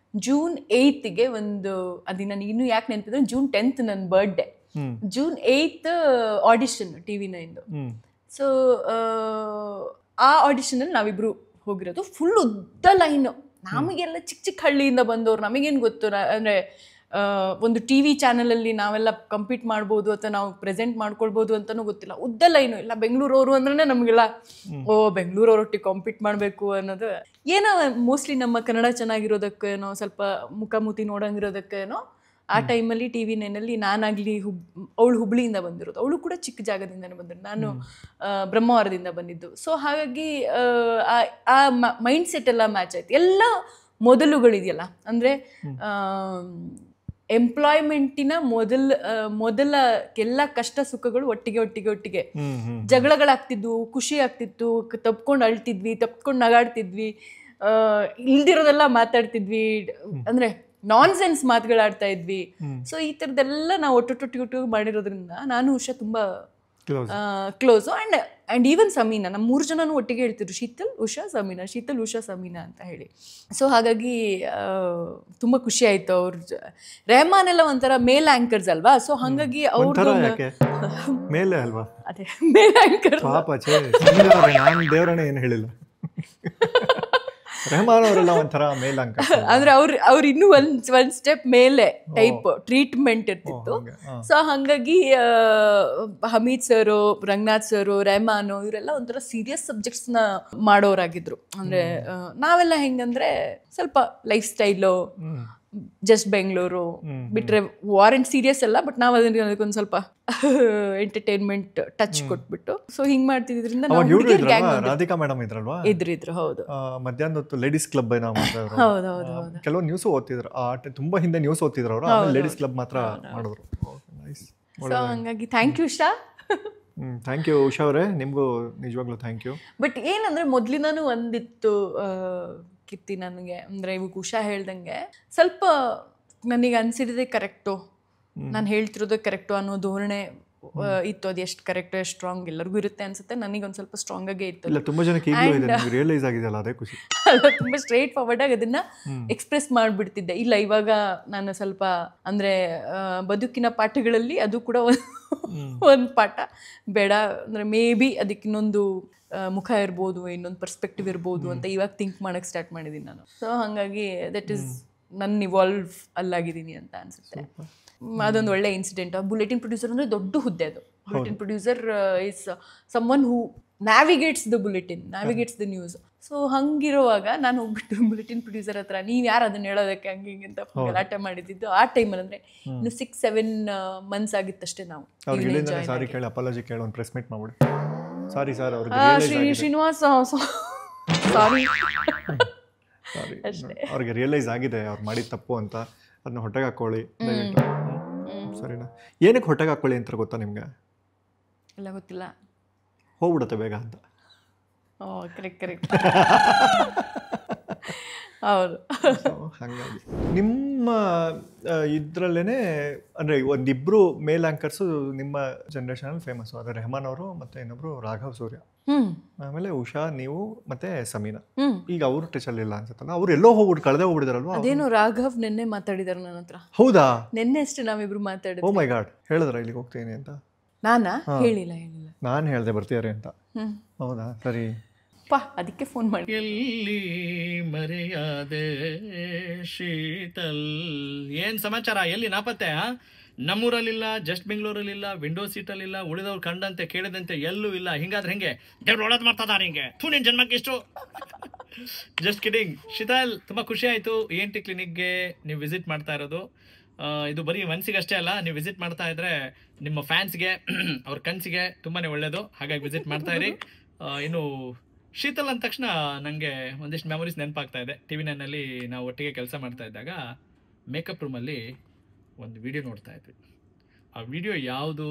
ಜೂನ್ 8ಗೆ ಒಂದು ಅದು ನನಗೆ ಇನ್ನೂ ಯಾಕೆ ನೆನಪಿದ್ರೆ June 10th ನನ್ನ birthday. June 8th audition TV9. So ಆ ಆಡಿಷನಲ್ಲಿ ನಾವಿಬ್ರು ಹೋಗಿರೋದು. ಫುಲ್ ಉದ್ದ ಲೈನು. ನಮಗೆಲ್ಲ ಚಿಕ್ಕ ಹಳ್ಳಿಯಿಂದ ಬಂದವ್ರು, ನಮಗೇನು ಗೊತ್ತು ಅಂದರೆ ಒಂದು TV ಚಾನಲಲ್ಲಿ ನಾವೆಲ್ಲ ಕಂಪೀಟ್ ಮಾಡ್ಬೋದು ಅಥವಾ ನಾವು ಪ್ರೆಸೆಂಟ್ ಮಾಡ್ಕೊಳ್ಬೋದು ಅಂತಲೂ ಗೊತ್ತಿಲ್ಲ. ಉದ್ದ ಲೈನು. ಇಲ್ಲ ಬೆಂಗಳೂರವರು ಅಂದ್ರೆ ನಮಗೆಲ್ಲ ಬೆಂಗಳೂರವರೊಟ್ಟಿಗೆ ಕಾಂಪೀಟ್ ಮಾಡಬೇಕು ಅನ್ನೋದು ಏನೋ ಮೋಸ್ಟ್ಲಿ ನಮ್ಮ ಕನ್ನಡ ಚೆನ್ನಾಗಿರೋದಕ್ಕೇನೋ, ಸ್ವಲ್ಪ ಮುಖಾಮುಖಿ ನೋಡಂಗಿರೋದಕ್ಕೇನೋ ಆ ಟೈಮಲ್ಲಿ TV9 ನಾನಾಗಲಿ ಅವಳು ಹುಬ್ಳಿಯಿಂದ ಬಂದಿರೋದು, ಅವಳು ಕೂಡ ಚಿಕ್ಕ ಜಾಗದಿಂದನೇ ಬಂದಿರೋದು, ನಾನು ಬ್ರಹ್ಮಾವರದಿಂದ ಬಂದಿದ್ದು. ಸೊ ಹಾಗಾಗಿ ಆ ಮೈಂಡ್ ಸೆಟ್ ಎಲ್ಲ ಮ್ಯಾಚ್ ಆಯ್ತು. ಎಲ್ಲ ಮೊದಲುಗಳಿದೆಯಲ್ಲ, ಅಂದರೆ ಎಂಪ್ಲಾಯ್ಮೆಂಟಿನ ಮೊದಲ ಎಲ್ಲ ಕಷ್ಟ ಸುಖಗಳು ಒಟ್ಟಿಗೆ ಜಗಳಗಳಾಗ್ತಿದ್ವು, ಖುಷಿ ಆಗ್ತಿತ್ತು, ತಪ್ಕೊಂಡು ಅಳ್ತಿದ್ವಿ, ತಪ್ಕೊಂಡು ನಗಾಡ್ತಿದ್ವಿ, ಇಲ್ದಿರೋದೆಲ್ಲ ಮಾತಾಡ್ತಿದ್ವಿ, ಅಂದ್ರೆ ನಾನ್ಸೆನ್ಸ್ ಮಾತುಗಳಾಡ್ತಾ ಇದ್ವಿ. ಸೊ ಈ ಥರದ್ದೆಲ್ಲ ನಾವು ಒಟ್ಟೊಟ್ಟಿಗೆ ಮಾಡಿರೋದ್ರಿಂದ ನಾನು ಉಷಾ ತುಂಬ ಕ್ಲೋಸು. ಆ್ಯಂಡ್ ಈವನ್ ಸಮೀನಾ, ನಮ್ಮ 3 ಜನನೂ ಒಟ್ಟಿಗೆ ಹೇಳ್ತಿದ್ರು, ಶೀತಲ್ ಉಷಾ ಸಮೀನಾ, ಶೀತಲ್ ಉಷಾ ಸಮೀನಾ ಅಂತ ಹೇಳಿ. ಸೊ ಹಾಗಾಗಿ ತುಂಬ ಖುಷಿ ಆಯಿತು. ಅವ್ರ ರೆಹಮಾನ್ ಎಲ್ಲ ಒಂಥರ ಮೇಲ್ ಆ್ಯಂಕರ್ಸ್ ಅಲ್ವಾ, ಸೊ ಹಾಗಾಗಿ ಅವ್ರ ಮೇಲೆ ಅಲ್ವಾ, ಅದೇ ಮೇಲ್ ಆ್ಯಂಕರ್. ದೇವರೇ ಏನು ಹೇಳಿಲ್ಲ, ರೆಹಮಾನ್ ಅವರೆಲ್ಲ ಒಂಥರ ಮೇಲ್ ಆ್ಯಂಕರ್ ಅಂದ್ರೆ ಅವ್ರು ಇನ್ನೂ ಒಂದ್ ಸ್ಟೆಪ್ ಮೇಲೆ ಟೈಪ್ ಟ್ರೀಟ್ಮೆಂಟ್ ಇರ್ತಿತ್ತು. ಸೊ ಹಾಗಾಗಿ ಹಮೀದ್ ಸರು, ರಂಗನಾಥ್ ಸರು, ರೆಹಮಾನು ಇವರೆಲ್ಲ ಒಂಥರ ಸೀರಿಯಸ್ ಸಬ್ಜೆಕ್ಟ್ಸ್ನ ಮಾಡೋರಾಗಿದ್ರು. ಅಂದ್ರೆ ನಾವೆಲ್ಲ ಹೆಂಗಂದ್ರೆ ಸ್ವಲ್ಪ ಲೈಫ್ ಸ್ಟೈಲು, ಜಸ್ಟ್ ಬೆಂಗಳೂರು ಬಿಟ್ರೆ ವಾರ್ ಅಂಡ್ ಸೀರಿಯಸ್ ಅಲ್ಲ, ಬಟ್ ನಾವು ಅದಕ್ಕೊಂದು ಸ್ವಲ್ಪ ಎಂಟರ್ಟೈನ್ಮೆಂಟ್ ಟಚ್ ಕೊಟ್ಬಿಟ್ಟು ಸೊ ಹಿಂಗ್ ಮಾಡ್ತಿದ್ರಿಂದ ರಾಧಿಕಾ ಮೇಡಮ್ ಇದ್ರಲ್ವಾ, ಇದ್ರು. ಹೌದು, ಮಧ್ಯಾಹ್ನ ಹೊತ್ತು ಲೇಡೀಸ್ ಕ್ಲಬ್ ಏನೋ ಮಾಡ್ತಾರೆ. ಹೌದು. ಕೆಲವು ನ್ಯೂಸ್ ಓದ್ತಿದ್ರು, ತುಂಬಾ ಹಿಂದೆ ನ್ಯೂಸ್ ಓದ್ತಿದ್ರು ಅವರು, ಲೇಡೀಸ್ ಕ್ಲಬ್ ಮಾತ್ರ ಮಾಡಿದ್ರು. ಸೊ ಹಂಗಾಗಿ thank you Usha. Thank you Usha ಅವರೇ, ನಿಮಗೂ ನಿಜವಾಗ್ಲೂ ಥ್ಯಾಂಕ್ ಯು. ಬಟ್ ಏನಂದ್ರೆ ಮೊದಲಿಂದಾನು ಒಂದಿತ್ತು ಕೀರ್ತಿ ನನಗೆ, ಅಂದರೆ ಇವಾಗ ಉಷಾ ಹೇಳ್ದಂಗೆ ಸ್ವಲ್ಪ ನನಗೆ ಅನಿಸಿರೋದೇ ಕರೆಕ್ಟು, ನಾನು ಹೇಳ್ತಿರೋದೇ ಕರೆಕ್ಟು ಅನ್ನೋ ಧೋರಣೆ ಇತ್ತು. ಅದು ಎಷ್ಟು ಕರೆಕ್ಟು ಎಷ್ಟು ಸ್ಟ್ರಾಂಗ್ ಎಲ್ಲರಿಗೂ ಇರುತ್ತೆ ಅನ್ಸುತ್ತೆ, ನನಗೊಂದು ಸ್ವಲ್ಪ ಸ್ಟ್ರಾಂಗ್ ಆಗೇ ಇತ್ತು. ಇಲ್ಲ, ತುಂಬ ಜನಕ್ಕೆ ರಿಯಲೈಸ್ ಆಗಿದೆಯಲ್ಲ, ಅದೇ ಖುಷಿ. ಅಲ್ಲ, ತುಂಬ ಸ್ಟ್ರೇಟ್ ಫಾರ್ವರ್ಡ್ ಆಗಿ ಅದನ್ನ ಎಕ್ಸ್ಪ್ರೆಸ್ ಮಾಡಿಬಿಡ್ತಿದ್ದೆ. ಇಲ್ಲ, ಇವಾಗ ನಾನು ಸ್ವಲ್ಪ ಅಂದರೆ ಬದುಕಿನ ಪಾಠಗಳಲ್ಲಿ ಅದು ಕೂಡ ಒಂದು ಪಾಠ ಬೇಡ, ಅಂದರೆ ಮೇ ಬಿ ಅದಕ್ಕೆ ಇನ್ನೊಂದು ಮುಖ ಇರ್ಬೋದು, ಇನ್ನೊಂದು ಪರ್ಸ್ಪೆಕ್ಟಿವ್ ಇರ್ಬೋದು ಅಂತ ಇವಾಗ ಥಿಂಕ್ ಮಾಡೋಕ್ಕೆ ಸ್ಟಾರ್ಟ್ ಮಾಡಿದ್ದೀನಿ ನಾನು. ಸೊ ಹಾಗಾಗಿ ದಟ್ ಈಸ್ ನನ್ನ ಇವಾಲ್ವ್ ಅಲ್ಲಾಗಿದ್ದೀನಿ ಅಂತ ಅನಿಸುತ್ತೆ. ಅದೊಂದು ಒಳ್ಳೆ ಇನ್ಸಿಡೆಂಟ್. ಬುಲೆಟಿನ್ ಪ್ರೊಡ್ಯೂಸರ್ ಅಂದರೆ ದೊಡ್ಡ ಹುದ್ದೆ ಅದು. Bulletin producer is someone who navigates the bulletin, navigates the news. So ಹಂಗಿರುವಾಗ ನಾನು ಹೋಗ್ಬಿಟ್ಟು ಬುಲೆಟಿನ್ ಪ್ರೊಡ್ಯೂಸರ್ ಹತ್ರ ನೀವು ಯಾರು ಅದನ್ನ ಹೇಳೋದಕ್ಕೆ ಹಂಗೆ ಹಿಂಗೆ ಅಂತ ಗಲಾಟೆ ಮಾಡಿದ್ದು ಆ ಟೈಮಲ್ಲಿ. ಅಂದರೆ ಇನ್ನು 6-7 months ಆಗಿತ್ತಷ್ಟೇ ನಾವು. ಸಾರಿ ಕೇಳಿ, ಅಪಾಲಜಿ ಕೇಳಿ, ಒಂದು ಪ್ರೆಸ್ ಮೀಟ್ ಮಾಡ್ಬಿಡಿ. ಸಾರಿ ಸರ್, ಶ್ರೀನಿವಾಸ್ ಸಾರಿ, ಅವ್ರಿಗೆ ರಿಯಲೈಸ್ ಆಗಿದೆ ಅವ್ರು ಮಾಡಿದ ತಪ್ಪು ಅಂತ. ಅದನ್ನ ಹೊಟ್ಟೆಗೆ ಹಾಕೊಳ್ಳಿ ಸರಿನಾ. ಏನಕ್ಕೆ ಹೊಟ್ಟೆಗೆ ಹಾಕೊಳ್ಳಿ ಅಂತ ಗೊತ್ತಾ ನಿಮ್ಗೆ? ಎಲ್ಲ ಗೊತ್ತಿಲ್ಲ, ಹೋಗ್ಬಿಡುತ್ತೆ ಬೇಗ ಅಂತ. ಕರೆಕ್ಟ್ ಹೌದು. ಹಾಗಾಗಿ ನಿಮ್ಮ ಇದರಲ್ಲೇ ಅಂದರೆ ಒಂದಿಬ್ಬರು ಮೇಲ್ ಆ್ಯಂಕರ್ಸು ನಿಮ್ಮ ಜನ್ರೇಷನಲ್ಲಿ ಫೇಮಸ್ಸು, ಅದು ರೆಹಮಾನ್ ಅವರು ಮತ್ತು ಇನ್ನೊಬ್ರು ರಾಘವ್ ಸೂರ್ಯ, ಆಮೇಲೆ ಉಷಾ, ನೀವು ಮತ್ತೆ ಸಮೀನಾ. ಈಗ ಅವರು ಟಚಲ್ಲಿಲ್ಲ ಅನ್ಸುತ್ತಲ್ಲ, ಅವ್ರು ಎಲ್ಲೋ ಕಳೆದೇ ಹೋಗ್ಬಿಟ್ಟಿದಾರಲ್ವಾ? ಅದೇನು ರಾಘವ್ ನಿನ್ನೆ ಮಾತಾಡಿದಾರೆ ನನ್ನ ಹತ್ರ. ಹೌದಾ? ನಿನ್ನೆ ಅಷ್ಟೇ ನಾವಿಬ್ರು ಮಾತಾಡಿದ್ವಿ. ಓ ಮೈ ಗಾಡ್, ಹೇಳಿದ್ರ ಇಲ್ಲಿಗೆ ಹೋಗ್ತೀನಿ ಅಂತ? ನಾನಾ? ಹೇಳಿಲ್ಲ. ನಾನು ಹೇಳ್ದೆ ಬರ್ತೀಯಾರೆ ಅಂತ. ಹೌದಾ, ಸರಿ. ಅದಕ್ಕೆ ಫೋನ್ ಮಾಡಿ. ಎಲ್ಲಿ ಮರೆಯಾದೆ ಶೀತಲ್, ಏನ್ ಸಮಾಚಾರ? ಎಲ್ಲಿ ನಾಪತ್ತೆ? ನಮ್ಮೂರಲ್ಲಿಲ್ಲ, ಜಸ್ಟ್ ಬೆಂಗಳೂರಲ್ಲಿಲ್ಲ, ವಿಂಡೋ ಸೀಟಲ್ಲಿಲ್ಲ, ಉಳಿದವ್ರು ಕಂಡಂತೆ ಕೇಳಿದಂತೆ ಎಲ್ಲೂ ಇಲ್ಲ. ಹಿಂಗಾದ್ರೆ ಹೆಂಗೆ? ದೇವ್ರು ಒಳ್ಳೇದು ಮಾಡ್ತದ ನಿಂಗೆ, ನಿನ್ ಜನ್ಮಕ್ಕೆ ಇಷ್ಟು. Just kidding. ಶೀತಲ್, ತುಂಬಾ ಖುಷಿ ಆಯ್ತು ENT ಕ್ಲಿನಿಕ್ಗೆ ನೀವು ವಿಸಿಟ್ ಮಾಡ್ತಾ ಇರೋದು. ಇದು ಬರೀ ಮನಸ್ಸಿಗಷ್ಟೇ ಅಲ್ಲ, ನೀವು ವಿಸಿಟ್ ಮಾಡ್ತಾ ಇದ್ರೆ ನಿಮ್ಮ ಫ್ಯಾನ್ಸ್ಗೆ ಅವ್ರ ಕನಸಿಗೆ ತುಂಬಾನೇ ಒಳ್ಳೇದು. ಹಾಗಾಗಿ ವಿಸಿಟ್ ಮಾಡ್ತಾ ಇರಿ. ಇನ್ನು ಶೀತಲ್ ಅಂದ ತಕ್ಷಣ ನನಗೆ ಒಂದಿಷ್ಟು ಮೆಮೊರೀಸ್ ನೆನಪಾಗ್ತಾ ಇದೆ. TV9 ಅಲ್ಲಿ ನಾವು ಒಟ್ಟಿಗೆ ಕೆಲಸ ಮಾಡ್ತಾ ಇದ್ದಾಗ ಮೇಕಪ್ ರೂಮಲ್ಲಿ ಒಂದು ವಿಡಿಯೋ ನೋಡ್ತಾ ಇದ್ವಿ. ಆ ವಿಡಿಯೋ ಯಾವುದು,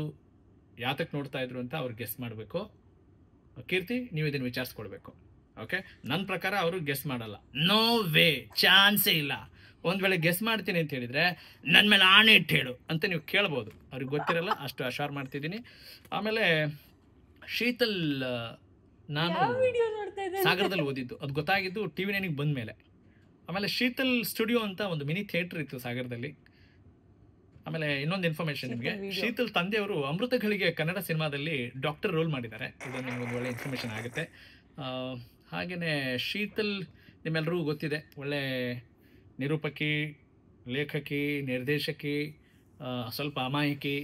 ಯಾತಕ್ಕೆ ನೋಡ್ತಾ ಇದ್ರು ಅಂತ ಅವ್ರು ಗೆಸ್ ಮಾಡಬೇಕು. ಕೀರ್ತಿ, ನೀವು ಇದನ್ನು ವಿಚಾರಿಸ್ಕೊಳ್ಬೇಕು. ಓಕೆ? ನನ್ನ ಪ್ರಕಾರ ಅವರು ಗೆಸ್ ಮಾಡಲ್ಲ. ನೋ ವೇ, ಚಾನ್ಸೇ ಇಲ್ಲ. ಒಂದು ವೇಳೆ ಗೆಸ್ ಮಾಡ್ತೀನಿ ಅಂತ ಹೇಳಿದರೆ ನನ್ನ ಮೇಲೆ ಆಣೆ ಇಟ್ಟು ಹೇಳು ಅಂತ ನೀವು ಕೇಳ್ಬೋದು. ಅವ್ರಿಗೆ ಗೊತ್ತಿರಲ್ಲ, ಅಷ್ಟು ಅಶೋರ್ ಮಾಡ್ತಿದ್ದೀನಿ. ಆಮೇಲೆ ಶೀತಲ್ ನಾನು ಸಾಗರದಲ್ಲಿ ಓದಿದ್ದು, ಅದು ಗೊತ್ತಾಗಿದ್ದು TV9ಗೆ ಬಂದ ಮೇಲೆ. ಆಮೇಲೆ ಶೀತಲ್ ಸ್ಟುಡಿಯೋ ಅಂತ ಒಂದು ಮಿನಿ ಥಿಯೇಟರ್ ಇತ್ತು ಸಾಗರದಲ್ಲಿ. ಆಮೇಲೆ ಇನ್ನೊಂದು ಇನ್ಫಾರ್ಮೇಶನ್ ನಿಮಗೆ, ಶೀತಲ್ ತಂದೆಯವರು ಅಮೃತಗಳಿಗೆ ಕನ್ನಡ ಸಿನಿಮಾದಲ್ಲಿ ಡಾಕ್ಟರ್ ರೋಲ್ ಮಾಡಿದ್ದಾರೆ. ಇದು ನಿಮ್ಗೆ ಒಂದು ಒಳ್ಳೆ ಇನ್ಫಾರ್ಮೇಷನ್ ಆಗುತ್ತೆ. ಹಾಗೆಯೇ ಶೀತಲ್ ನಿಮ್ಮೆಲ್ಲರಿಗೂ ಗೊತ್ತಿದೆ, ಒಳ್ಳೆ ನಿರೂಪಕಿ, ಲೇಖಕಿ, ನಿರ್ದೇಶಕಿ, ಸ್ವಲ್ಪ ಅಮಾಯಕಿ,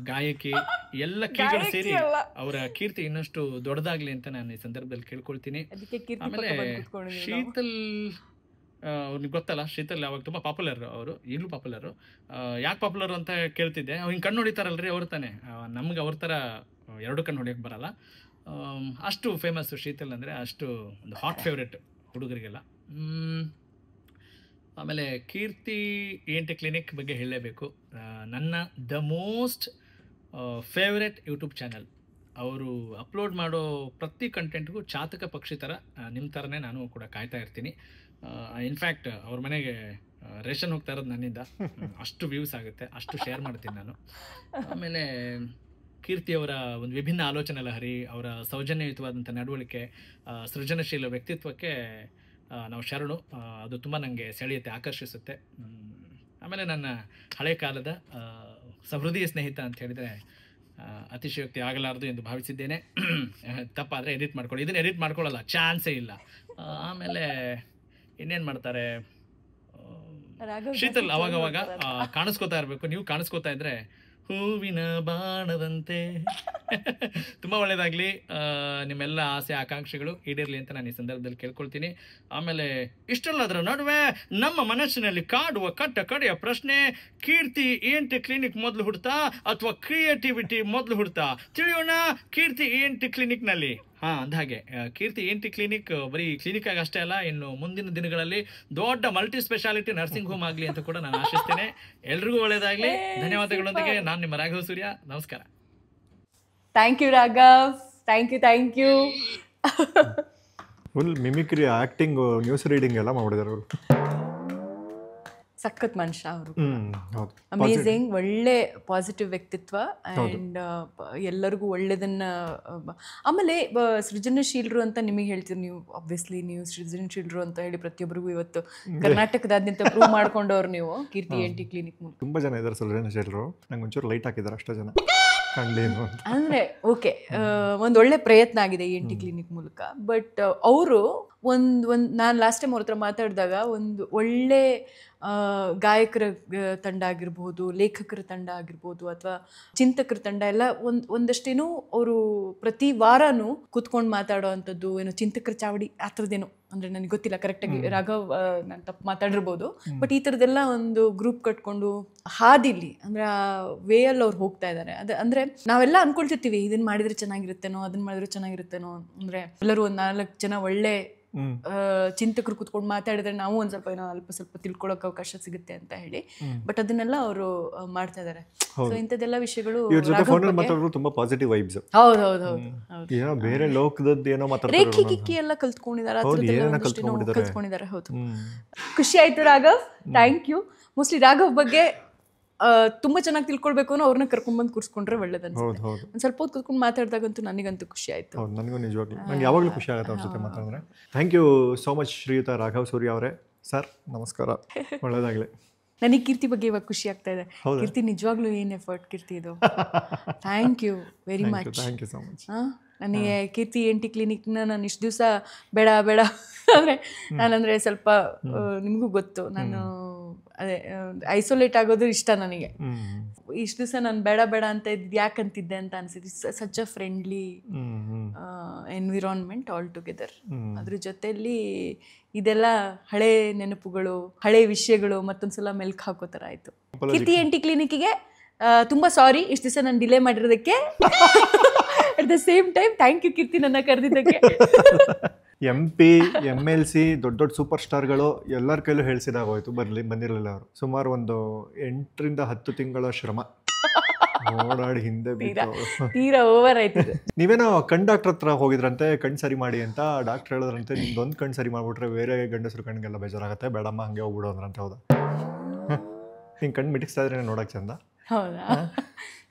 ಗಾಯಕಿ, ಎಲ್ಲ ಕೀಗಳು ಸೇರಿ ಅವರ ಕೀರ್ತಿ ಇನ್ನಷ್ಟು ದೊಡ್ಡದಾಗ್ಲಿ ಅಂತ ನಾನು ಈ ಸಂದರ್ಭದಲ್ಲಿ ಕೇಳ್ಕೊಳ್ತೀನಿ. ಆಮೇಲೆ ಶೀತಲ್ ಅವ್ರಿಗೆ ಗೊತ್ತಲ್ಲ, ಶೀತಲ್ ಅವಾಗ ತುಂಬ ಪಾಪ್ಯುಲರ್, ಅವರು ಈಗಲೂ ಪಾಪ್ಯುಲರು. ಯಾಕೆ ಪಾಪ್ಯುಲರ್ ಅಂತ ಕೇಳ್ತಿದ್ದೆ. ಅವ್ರು ಹಿಂಗೆ ಕಣ್ಣು ಹೊಡಿತಾರಲ್ರಿ, ಅವ್ರ ತಾನೆ. ನಮ್ಗೆ ಅವ್ರ ಥರ ಎರಡು ಕಣ್ಣು ಹೊಡಿಯೋಕ್ಕೆ ಬರಲ್ಲ. ಅಷ್ಟು ಫೇಮಸ್ಸು ಶೀತಲ್ ಅಂದರೆ, ಅಷ್ಟು ಒಂದು ಹಾಟ್ ಫೇವ್ರೆಟ್ ಹುಡುಗರಿಗೆಲ್ಲ. ಆಮೇಲೆ ಕೀರ್ತಿ ENT ಕ್ಲಿನಿಕ್ ಬಗ್ಗೆ ಹೇಳಲೇಬೇಕು. ನನ್ನ the most favourite YouTube channel. ಅವರು ಅಪ್ಲೋಡ್ ಮಾಡೋ ಪ್ರತಿ ಕಂಟೆಂಟ್ಗೂ ಚಾತಕ ಪಕ್ಷಿ ಥರ, ನಿಮ್ಮ ಥರನೇ ನಾನು ಕೂಡ ಕಾಯ್ತಾ ಇರ್ತೀನಿ. ಇನ್ಫ್ಯಾಕ್ಟ್ ಅವ್ರ ಮನೆಗೆ ರೇಷನ್ ಹೋಗ್ತಾ ಇರೋದು ನನ್ನಿಂದ. ಅಷ್ಟು ವ್ಯೂಸ್ ಆಗುತ್ತೆ, ಅಷ್ಟು ಶೇರ್ ಮಾಡ್ತೀನಿ ನಾನು. ಆಮೇಲೆ ಕೀರ್ತಿಯವರ ಒಂದು ವಿಭಿನ್ನ ಆಲೋಚನೆ ಲಹರಿ, ಅವರ ಸೌಜನ್ಯಯುತವಾದಂಥ ನಡವಳಿಕೆ, ಸೃಜನಶೀಲ ವ್ಯಕ್ತಿತ್ವಕ್ಕೆ ನಾವು ಶರಣು. ಅದು ತುಂಬ ನನಗೆ ಸೆಳೆಯುತ್ತೆ, ಆಕರ್ಷಿಸುತ್ತೆ. ಆಮೇಲೆ ನನ್ನ ಹಳೆ ಕಾಲದ ಸಹೃದಯ ಸ್ನೇಹಿತ ಅಂತ ಹೇಳಿದರೆ ಅತಿಶಯೋಕ್ತಿ ಆಗಲಾರದು ಎಂದು ಭಾವಿಸಿದ್ದೇನೆ. ತಪ್ಪಾದರೆ ಎಡಿಟ್ ಮಾಡ್ಕೊಳ್ಳಿ. ಇದನ್ನು ಎಡಿಟ್ ಮಾಡ್ಕೊಳ್ಳಲ್ಲ, ಚಾನ್ಸೇ ಇಲ್ಲ. ಆಮೇಲೆ ಇನ್ನೇನು ಮಾಡ್ತಾರೆ, ಶೀತಲ್ ಅವಾಗವಾಗ ಕಾಣಿಸ್ಕೋತಾ ಇರಬೇಕು. ನೀವು ಕಾಣಿಸ್ಕೋತಾ ಇದ್ದರೆ ಹೂವಿನ ಬಾಣದಂತೆ. ತುಂಬ ಒಳ್ಳೆಯದಾಗಲಿ. ನಿಮ್ಮೆಲ್ಲ ಆಸೆ ಆಕಾಂಕ್ಷೆಗಳು ಈಡೇರಲಿ ಅಂತ ನಾನು ಈ ಸಂದರ್ಭದಲ್ಲಿ ಕೇಳ್ಕೊಳ್ತೀನಿ. ಆಮೇಲೆ ಇಷ್ಟೆಲ್ಲದರ ನಡುವೆ ನಮ್ಮ ಮನಸ್ಸಿನಲ್ಲಿ ಕಾಡುವ ಕಡೆಯ ಪ್ರಶ್ನೆ, ಕೀರ್ತಿ ENT ಕ್ಲಿನಿಕ್ ಮೊದಲು ಹುಡ್ತಾ ಅಥವಾ ಕ್ರಿಯೇಟಿವಿಟಿ ಮೊದಲು ಹುಡ್ತಾ? ತಿಳಿಯೋಣ ಕೀರ್ತಿ ENT ಕ್ಲಿನಿಕ್ನಲ್ಲಿ. ಅಂದಹಾಗೆ ಕೀರ್ತಿ ENT ಕ್ಲಿನಿಕ್ ಬರೀ ಕ್ಲಿನಿಕ್ ಆಗಿ ಅಷ್ಟೇ ಅಲ್ಲ, ಇನ್ನು ಮುಂದಿನ ದಿನಗಳಲ್ಲಿ ದೊಡ್ಡ ಮಲ್ಟಿ ಸ್ಪೆಷಾಲಿಟಿ ನರ್ಸಿಂಗ್ ಹೋಮ್ ಆಗಲಿ ಅಂತ ಕೂಡ ನಾನು ಆಶಿಸ್ತೇನೆ. ಎಲ್ರಿಗೂ ಒಳ್ಳೆಯದಾಗಲಿ. ಧನ್ಯವಾದಗಳೊಂದಿಗೆ ನಾನು ನಿಮ್ಮ ರಾಘವ್ ಸೂರ್ಯ. ನಮಸ್ಕಾರ. Thank you Raghav, thank you. Full mimicry, acting, news reading ಎಲ್ಲ ಮಾಡಿದ್ದಾರೆ ಅವರು. ಸಖತ್ ಮನುಷ್ಯ ಅವರು. ಹೌದು, ಅಮೇಝಿಂಗ್. ಒಳ್ಳೆ ಪಾಸಿಟಿವ್ ವ್ಯಕ್ತಿತ್ವ ಆ್ಯಂಡ್ ಎಲ್ಲರಿಗೂ ಒಳ್ಳೆಯದನ್ನು. ಆಮೇಲೆ ಸೃಜನಶೀಲರು ಅಂತ ನಿಮಗೆ ಹೇಳ್ತೀರಿ ನೀವು. ಆಬ್ವಿಯಸ್ಲಿ ನೀವು ಸೃಜನಶೀಲರು ಅಂತ ಹೇಳಿ ಪ್ರತಿಯೊಬ್ಬರಿಗೂ ಇವತ್ತು ಕರ್ನಾಟಕದಾದ್ಯಂತ ಪ್ರೂವ್ ಮಾಡ್ಕೊಂಡವ್ರು ನೀವು ಕೀರ್ತಿ ENT ಕ್ಲಿನಿಕ್ ಮೂಲಕ. ತುಂಬ ಜನ ಇದ್ದಾರೆ ಸೃಜನಶೀಲರು. ನಂಗೆ ಒಂಚೂರು ಲೈಟ್ ಹಾಕಿದ್ದಾರೆ ಅಷ್ಟೇ ಜನ ಅಂದರೆ ಓಕೆ, ಒಂದು ಒಳ್ಳೆ ಪ್ರಯತ್ನ ಆಗಿದೆ ENT ಕ್ಲಿನಿಕ್ ಮೂಲಕ. ಬಟ್ ಅವರು ನಾನು ಲಾಸ್ಟ್ ಟೈಮ್ ಅವ್ರ ಹತ್ರ ಮಾತಾಡಿದಾಗ ಒಂದು ಒಳ್ಳೆ ಗಾಯಕರ ತಂಡ ಆಗಿರ್ಬೋದು, ಲೇಖಕರ ತಂಡ ಆಗಿರ್ಬೋದು, ಅಥವಾ ಚಿಂತಕರ ತಂಡ ಎಲ್ಲ ಒಂದಷ್ಟೇನೋ ಅವರು ಪ್ರತಿ ವಾರನೂ ಕೂತ್ಕೊಂಡು ಮಾತಾಡೋ ಅಂಥದ್ದು, ಏನೋ ಚಿಂತಕರ ಚಾವಡಿ ಆ ಥರದ್ದೇನೋ, ಅಂದರೆ ನನಗೆ ಗೊತ್ತಿಲ್ಲ ಕರೆಕ್ಟಾಗಿ, ರಾಘವ್ ನಾನು ತಪ್ಪು ಮಾತಾಡಿರ್ಬೋದು. ಬಟ್ ಈ ಥರದ್ದೆಲ್ಲ ಒಂದು ಗ್ರೂಪ್ ಕಟ್ಕೊಂಡು ಹಾದಿಲಿ, ಅಂದರೆ ಆ ವೇಯಲ್ಲಿ ಅವ್ರು ಹೋಗ್ತಾ ಇದ್ದಾರೆ. ಅಂದರೆ ನಾವೆಲ್ಲ ಅಂದ್ಕೊಳ್ತಿರ್ತೀವಿ ಇದನ್ನು ಮಾಡಿದರೆ ಚೆನ್ನಾಗಿರುತ್ತೇನೋ, ಅದನ್ನು ಮಾಡಿದ್ರೆ ಚೆನ್ನಾಗಿರುತ್ತೇನೋ. ಅಂದರೆ ಎಲ್ಲರೂ ಒಂದು 4 ಜನ ಒಳ್ಳೆ ಚಿಂತಕರು ಕೂತ್ಕೊಂಡು ಮಾತಾಡಿದ್ರೆ ನಾವು ಒಂದ್ ಸ್ವಲ್ಪ ಏನೋ ಸ್ವಲ್ಪ ತಿಳ್ಕೊಳ್ಳೋಕೆ ಅವಕಾಶ ಸಿಗುತ್ತೆ ಅಂತ ಹೇಳಿ. ಬಟ್ ಅದನ್ನೆಲ್ಲ ಅವರು ಮಾಡ್ತಾ ಇದಾರೆ. ಸೊ ಇಂಥದ್ದೆಲ್ಲ ವಿಷಯಗಳು ತುಂಬಾ ಪಾಸಿಟಿವ್ ವೈಬ್ಸ್. ಹೌದು ಏನೋ ಬೇರೆ ಲೋಕದದ್ದು ಏನೋ ಮಾತಾಡ್ತಾರೆ, ರೇಖಿ ಕಿಕ್ಕಿ ಎಲ್ಲ ಕಲ್ತ್ಕೊಂಡಿದ್ದಾರೆ, ಕಲ್ತ್ಕೊಂಡಿದ್ದಾರೆ. ಹೌದು, ಖುಷಿ ಆಯ್ತು Raghav, thank you. Mostly Raghav ಬಗ್ಗೆ ತುಂಬಾ ಚೆನ್ನಾಗಿ ತಿಳ್ಕೊಳ್ಬೇಕು ಅನ್ನೋ ಅವ್ರನ್ನ ಕರ್ಕೊಂಡ್ಬಂದು ಕೂರ್ಸ್ಕೊಂಡ್ರೆ ಒಳ್ಳೇದು ಅನ್ಸುತ್ತೆ. ಒಂದ್ ಸ್ವಲ್ಪ ಹೊತ್ತು ಕೂತ್ಕೊಂಡು ಮಾತಾಡಿದಾಗಂತೂ ನನಗಂತೂ ಖುಷಿ ಆಯ್ತು. ನನಗೂ ನಿಜವಾಗ್ಲೂ ನಂಗೆ ಯಾವಾಗಲೂ ಖುಷಿ ಆಗುತ್ತೆ ಅವ್ರ ಜೊತೆ ಮಾತಾಡಿದ್ರೆ. ಥ್ಯಾಂಕ್ ಯು ಸೋ ಮಚ್ ಶ್ರೀಯುತ ರಾಘವ್ ಸೂರ್ಯ ಅವರೇ. ಸರ್ ನಮಸ್ಕಾರ, ಒಳ್ಳೇದಾಗಲಿ. ನನಗೆ ಕೀರ್ತಿ ಬಗ್ಗೆ ಇವಾಗ ಖುಷಿ ಆಗ್ತಾ ಇದೆ. ಕೀರ್ತಿ ನಿಜವಾಗ್ಲೂ ಏನ್ ಎಫರ್ಟ್ ಕೀರ್ತಿ ಇದು. Thank you very much. Thank you so much. ನನಗೆ ಕೀರ್ತಿ ENT ಕ್ಲಿನಿಕ್ನ ನಾನು ಇಷ್ಟು ದಿವಸ ಬೇಡ ಅಂದರೆ ನಾನಂದರೆ ಸ್ವಲ್ಪ ನಿಮಗೂ ಗೊತ್ತು, ನಾನು ಅದೇ ಐಸೋಲೇಟ್ ಆಗೋದು ಇಷ್ಟ ನನಗೆ. ಇಷ್ಟು ದಿವಸ ನಾನು ಬೇಡ ಅಂತ ಇದ್ದು ಯಾಕಂತಿದ್ದೆ ಅಂತ ಅನಿಸಿದ್ದು. Such a friendly environment all together. ಅದ್ರ ಜೊತೆಯಲ್ಲಿ ಇದೆಲ್ಲ ಹಳೆ ನೆನಪುಗಳು, ಹಳೆ ವಿಷಯಗಳು ಮತ್ತೊಂದ್ಸಲ ಮೆಲ್ಕ್ ಹಾಕೋ ಥರ ಆಯಿತು. ಕೀರ್ತಿ ENT ಕ್ಲಿನಿಕ್ಕಿಗೆ ತುಂಬ ಸಾರಿ ಇಷ್ಟು ದಿವಸ ನಾನು ಡಿಲೇ ಮಾಡಿರೋದಕ್ಕೆ. At the same time thank you Keerthi ನನ್ನ ಕರೆದಿದ್ದಕ್ಕೆ. MP MLC ದೊಡ್ಡ ಸೂಪರ್ ಸ್ಟಾರ್ಗಳು ಎಲ್ಲರ ಕೈಲೂ ಹೇಳ್ಸಿದಾಗೋಯ್ತು, ಬಂದಿರಲಿಲ್ಲ ಅವರು. ಸುಮಾರು ಒಂದು 8 ರಿಂದ 10 ತಿಂಗಳ ಶ್ರಮ ಓಡಾಡಿ ಹಿಂದೆ ತೀರಾ ಓವರ್ ಆಯ್ತು. ನೀವೇನೋ ಕಣ್ ಡಾಕ್ಟರ್ ಹತ್ರ ಹೋಗಿದ್ರಂತೆ, ಕಣ್ ಸರಿ ಮಾಡಿ ಅಂತ. ಡಾಕ್ಟರ್ ಹೇಳಿದ್ರಂತೆ ನಿಮ್ದೊಂದು ಕಣ್ ಸರಿ ಮಾಡ್ಬಿಟ್ರೆ ಬೇರೆ ಗಂಡಸರು ಕಣ್ಗೆಲ್ಲ ಬೇಜಾರಾಗುತ್ತೆ, ಬೇಡಮ್ಮ ಹಂಗೆ ಹೋಗ್ಬಿಡು ಅಂದ್ರಂತೆ. ಹೌದಾ? ಹಿಂಗೆ ಕಣ್ ಮಿಟಿಸ್ತಾ ಇದ್ರೆ ನೋಡಕ್ ಚಂದ. ಹೌದಾ?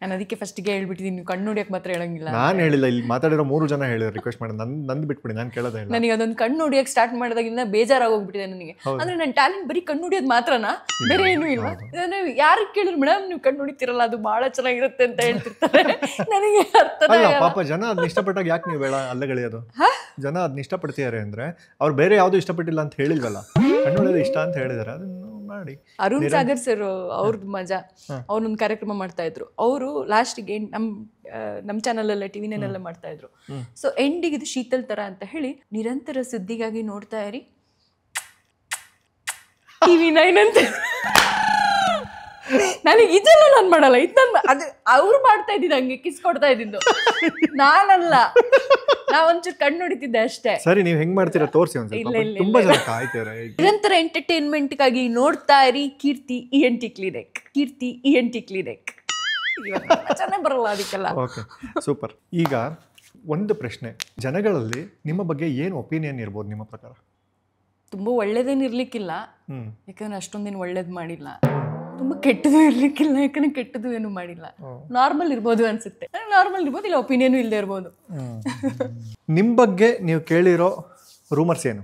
ನಾನು ಅದಕ್ಕೆ ಫಸ್ಟಿಗೆ ಹೇಳ್ಬಿಟ್ಟಿದ್ದೀನಿ, ನೀವು ಕಣ್ಣು ನೋಡಿಯಕ್ಕೆ ಮಾತ್ರ ಹೇಳಂಗಿಲ್ಲ. ನಾನು ಹೇಳಿಲ್ಲ, ಇಲ್ಲಿ ಮಾತಾಡಿರೋ 3 ಜನ ಹೇಳಿದ್ರು, ರಿಕ್ವೆಸ್ಟ್ ಮಾಡಿ. ನಂದು ಬಿಟ್ಬಿಡಿ, ನಾನು ಕೇಳೋದೇ ಇಲ್ಲ. ನನಗೆ ಅದೊಂದು ಕಣ್ಣು ನೋಡಿಯಕ್ಕೆ ಸ್ಟಾರ್ಟ್ ಮಾಡಿದಾಗಿಂದ ಬೇಜಾರಾಗಿ ಹೋಗ್ಬಿಟ್ಟಿದೆ ನನಗೆ. ಅಂದ್ರೆ ನನ್ನ ಟ್ಯಾಲೆಂಟ್ ಬರೀ ಕಣ್ಣು ನೋಡಿಯೋದು ಮಾತ್ರನಾ, ಬೇರೆ ಏನೂ ಇಲ್ಲ. ಯಾರು ಕೇಳಿದ್ರು ಮೇಡಮ್ ನೀವು ಕಣ್ಣು ನೋಡಿತಿರಲ್ಲ ಅದು ಬಹಳ ಚೆನ್ನಾಗಿರುತ್ತೆ ಅಂತ ಹೇಳ್ತಿರ್ತಾರೆ. ನನಗೆ ಅರ್ಥ ಪಾಪ ಜನ ಅದನ್ನ ಇಷ್ಟಪಟ್ಟಾಗ ಯಾಕೆ ನೀವು ಬೇಡ ಅಲ್ಲಗಳಿಯೋದು? ಜನ ಅದನ್ನ ಇಷ್ಟಪಡ್ತಿದ್ದಾರೆ ಅಂದ್ರೆ ಅವ್ರು ಬೇರೆ ಯಾವ್ದು ಇಷ್ಟಪಟ್ಟಿಲ್ಲ ಅಂತ ಹೇಳಿಲ್ವಲ್ಲ, ಕಣ್ಣು ನೋಡೋದು ಇಷ್ಟ ಅಂತ ಹೇಳಿದಾರೆ, ಅದನ್ನ ಮಾಡಿ. ಅರುಣ್ ಸಾಗರ್ ಸರ್ ಅವ್ರದ್ದು ಮಜಾ, ಅವ್ರೊಂದು ಕಾರ್ಯಕ್ರಮ ಮಾಡ್ತಾ ಇದ್ರು. ಅವರು ಲಾಸ್ಟಿಗೆ ನಮ್ಮ ಚಾನಲ್ ಟಿವಿನೆಲ್ಲ ಮಾಡ್ತಾ ಇದ್ರು. ಸೊ ಎಂಡಿಗೆ ಇದು ಶೀತಲ್ ತರ ಅಂತ ಹೇಳಿ, ನಿರಂತರ ಸುದ್ದಿಗಾಗಿ ನೋಡ್ತಾ ಇರಿ TV9 ಅಂತ. ನನಗೆ ಇದೆಲ್ಲ ನಾನು ಮಾಡಲ್ಲ, ಅದು ಅವ್ರು ಮಾಡ್ತಾ ಇದ್ದಿದ್ದು, ಹಂಗೆ ಕಿಸ್ ಕೊಡ್ತಾ ಇದ್ದಿದ್ದು ನಾನಲ್ಲ. ಒಂಚೂರು ಕಣ್ಣು ನೋಡಿತಿದ್ದೆ ಅಷ್ಟೇ. ಸರಿ, ನೀವು ಹೆಂಗ್ ಮಾಡ್ತೀರಾ ತೋರಿಸಿ ಒಂದು ಸ್ವಲ್ಪ. ತುಂಬಾ ಜನ ಕಾಯ್ತಾರೆ. ನಿರಂತರ ಎಂಟರ್ಟೈನ್ಮೆಂಟ್ಗಾಗಿ ನೋಡ್ತಾ ಇರಿ ಕೀರ್ತಿ ENT ಕ್ಲಿನಿಕ್. ಕೀರ್ತಿ ENT ಕ್ಲಿನಿಕ್ ಚೆನ್ನಾಗಿ ಬರಲ್ಲ ಅದಕ್ಕೆಲ್ಲ. Okay, super. ಈಗ ಒಂದು ಪ್ರಶ್ನೆ, ಜನಗಳಲ್ಲಿ ನಿಮ್ಮ ಬಗ್ಗೆ ಏನು ಒಪಿನಿಯನ್ ಇರ್ಬೋದು ನಿಮ್ಮ ಪ್ರಕಾರ? ತುಂಬ ಒಳ್ಳೇದೇನು ಇರ್ಲಿಕ್ಕಿಲ್ಲ, ಯಾಕಂದ್ರೆ ಅಷ್ಟೊಂದೇನು ಒಳ್ಳೇದು ಮಾಡಿಲ್ಲ. ತುಂಬ ಕೆಟ್ಟದು ಇರ್ಲಿಕ್ಕಿಲ್ಲ, ಯಾಕಂದ್ರೆ ಕೆಟ್ಟದು ಏನು ಮಾಡಿಲ್ಲ. ನಾರ್ಮಲ್ ಇರ್ಬೋದು ಅನ್ಸುತ್ತೆ, ನಾರ್ಮಲ್ ಇರ್ಬೋದು, ಇಲ್ಲ ಒಪಿನಿಯನ್ ಇಲ್ಲದೆ ಇರ್ಬೋದು. ನಿಮ್ಮ ಬಗ್ಗೆ ನೀವು ಕೇಳಿರೋ ರೂಮರ್ಸ್ ಏನು?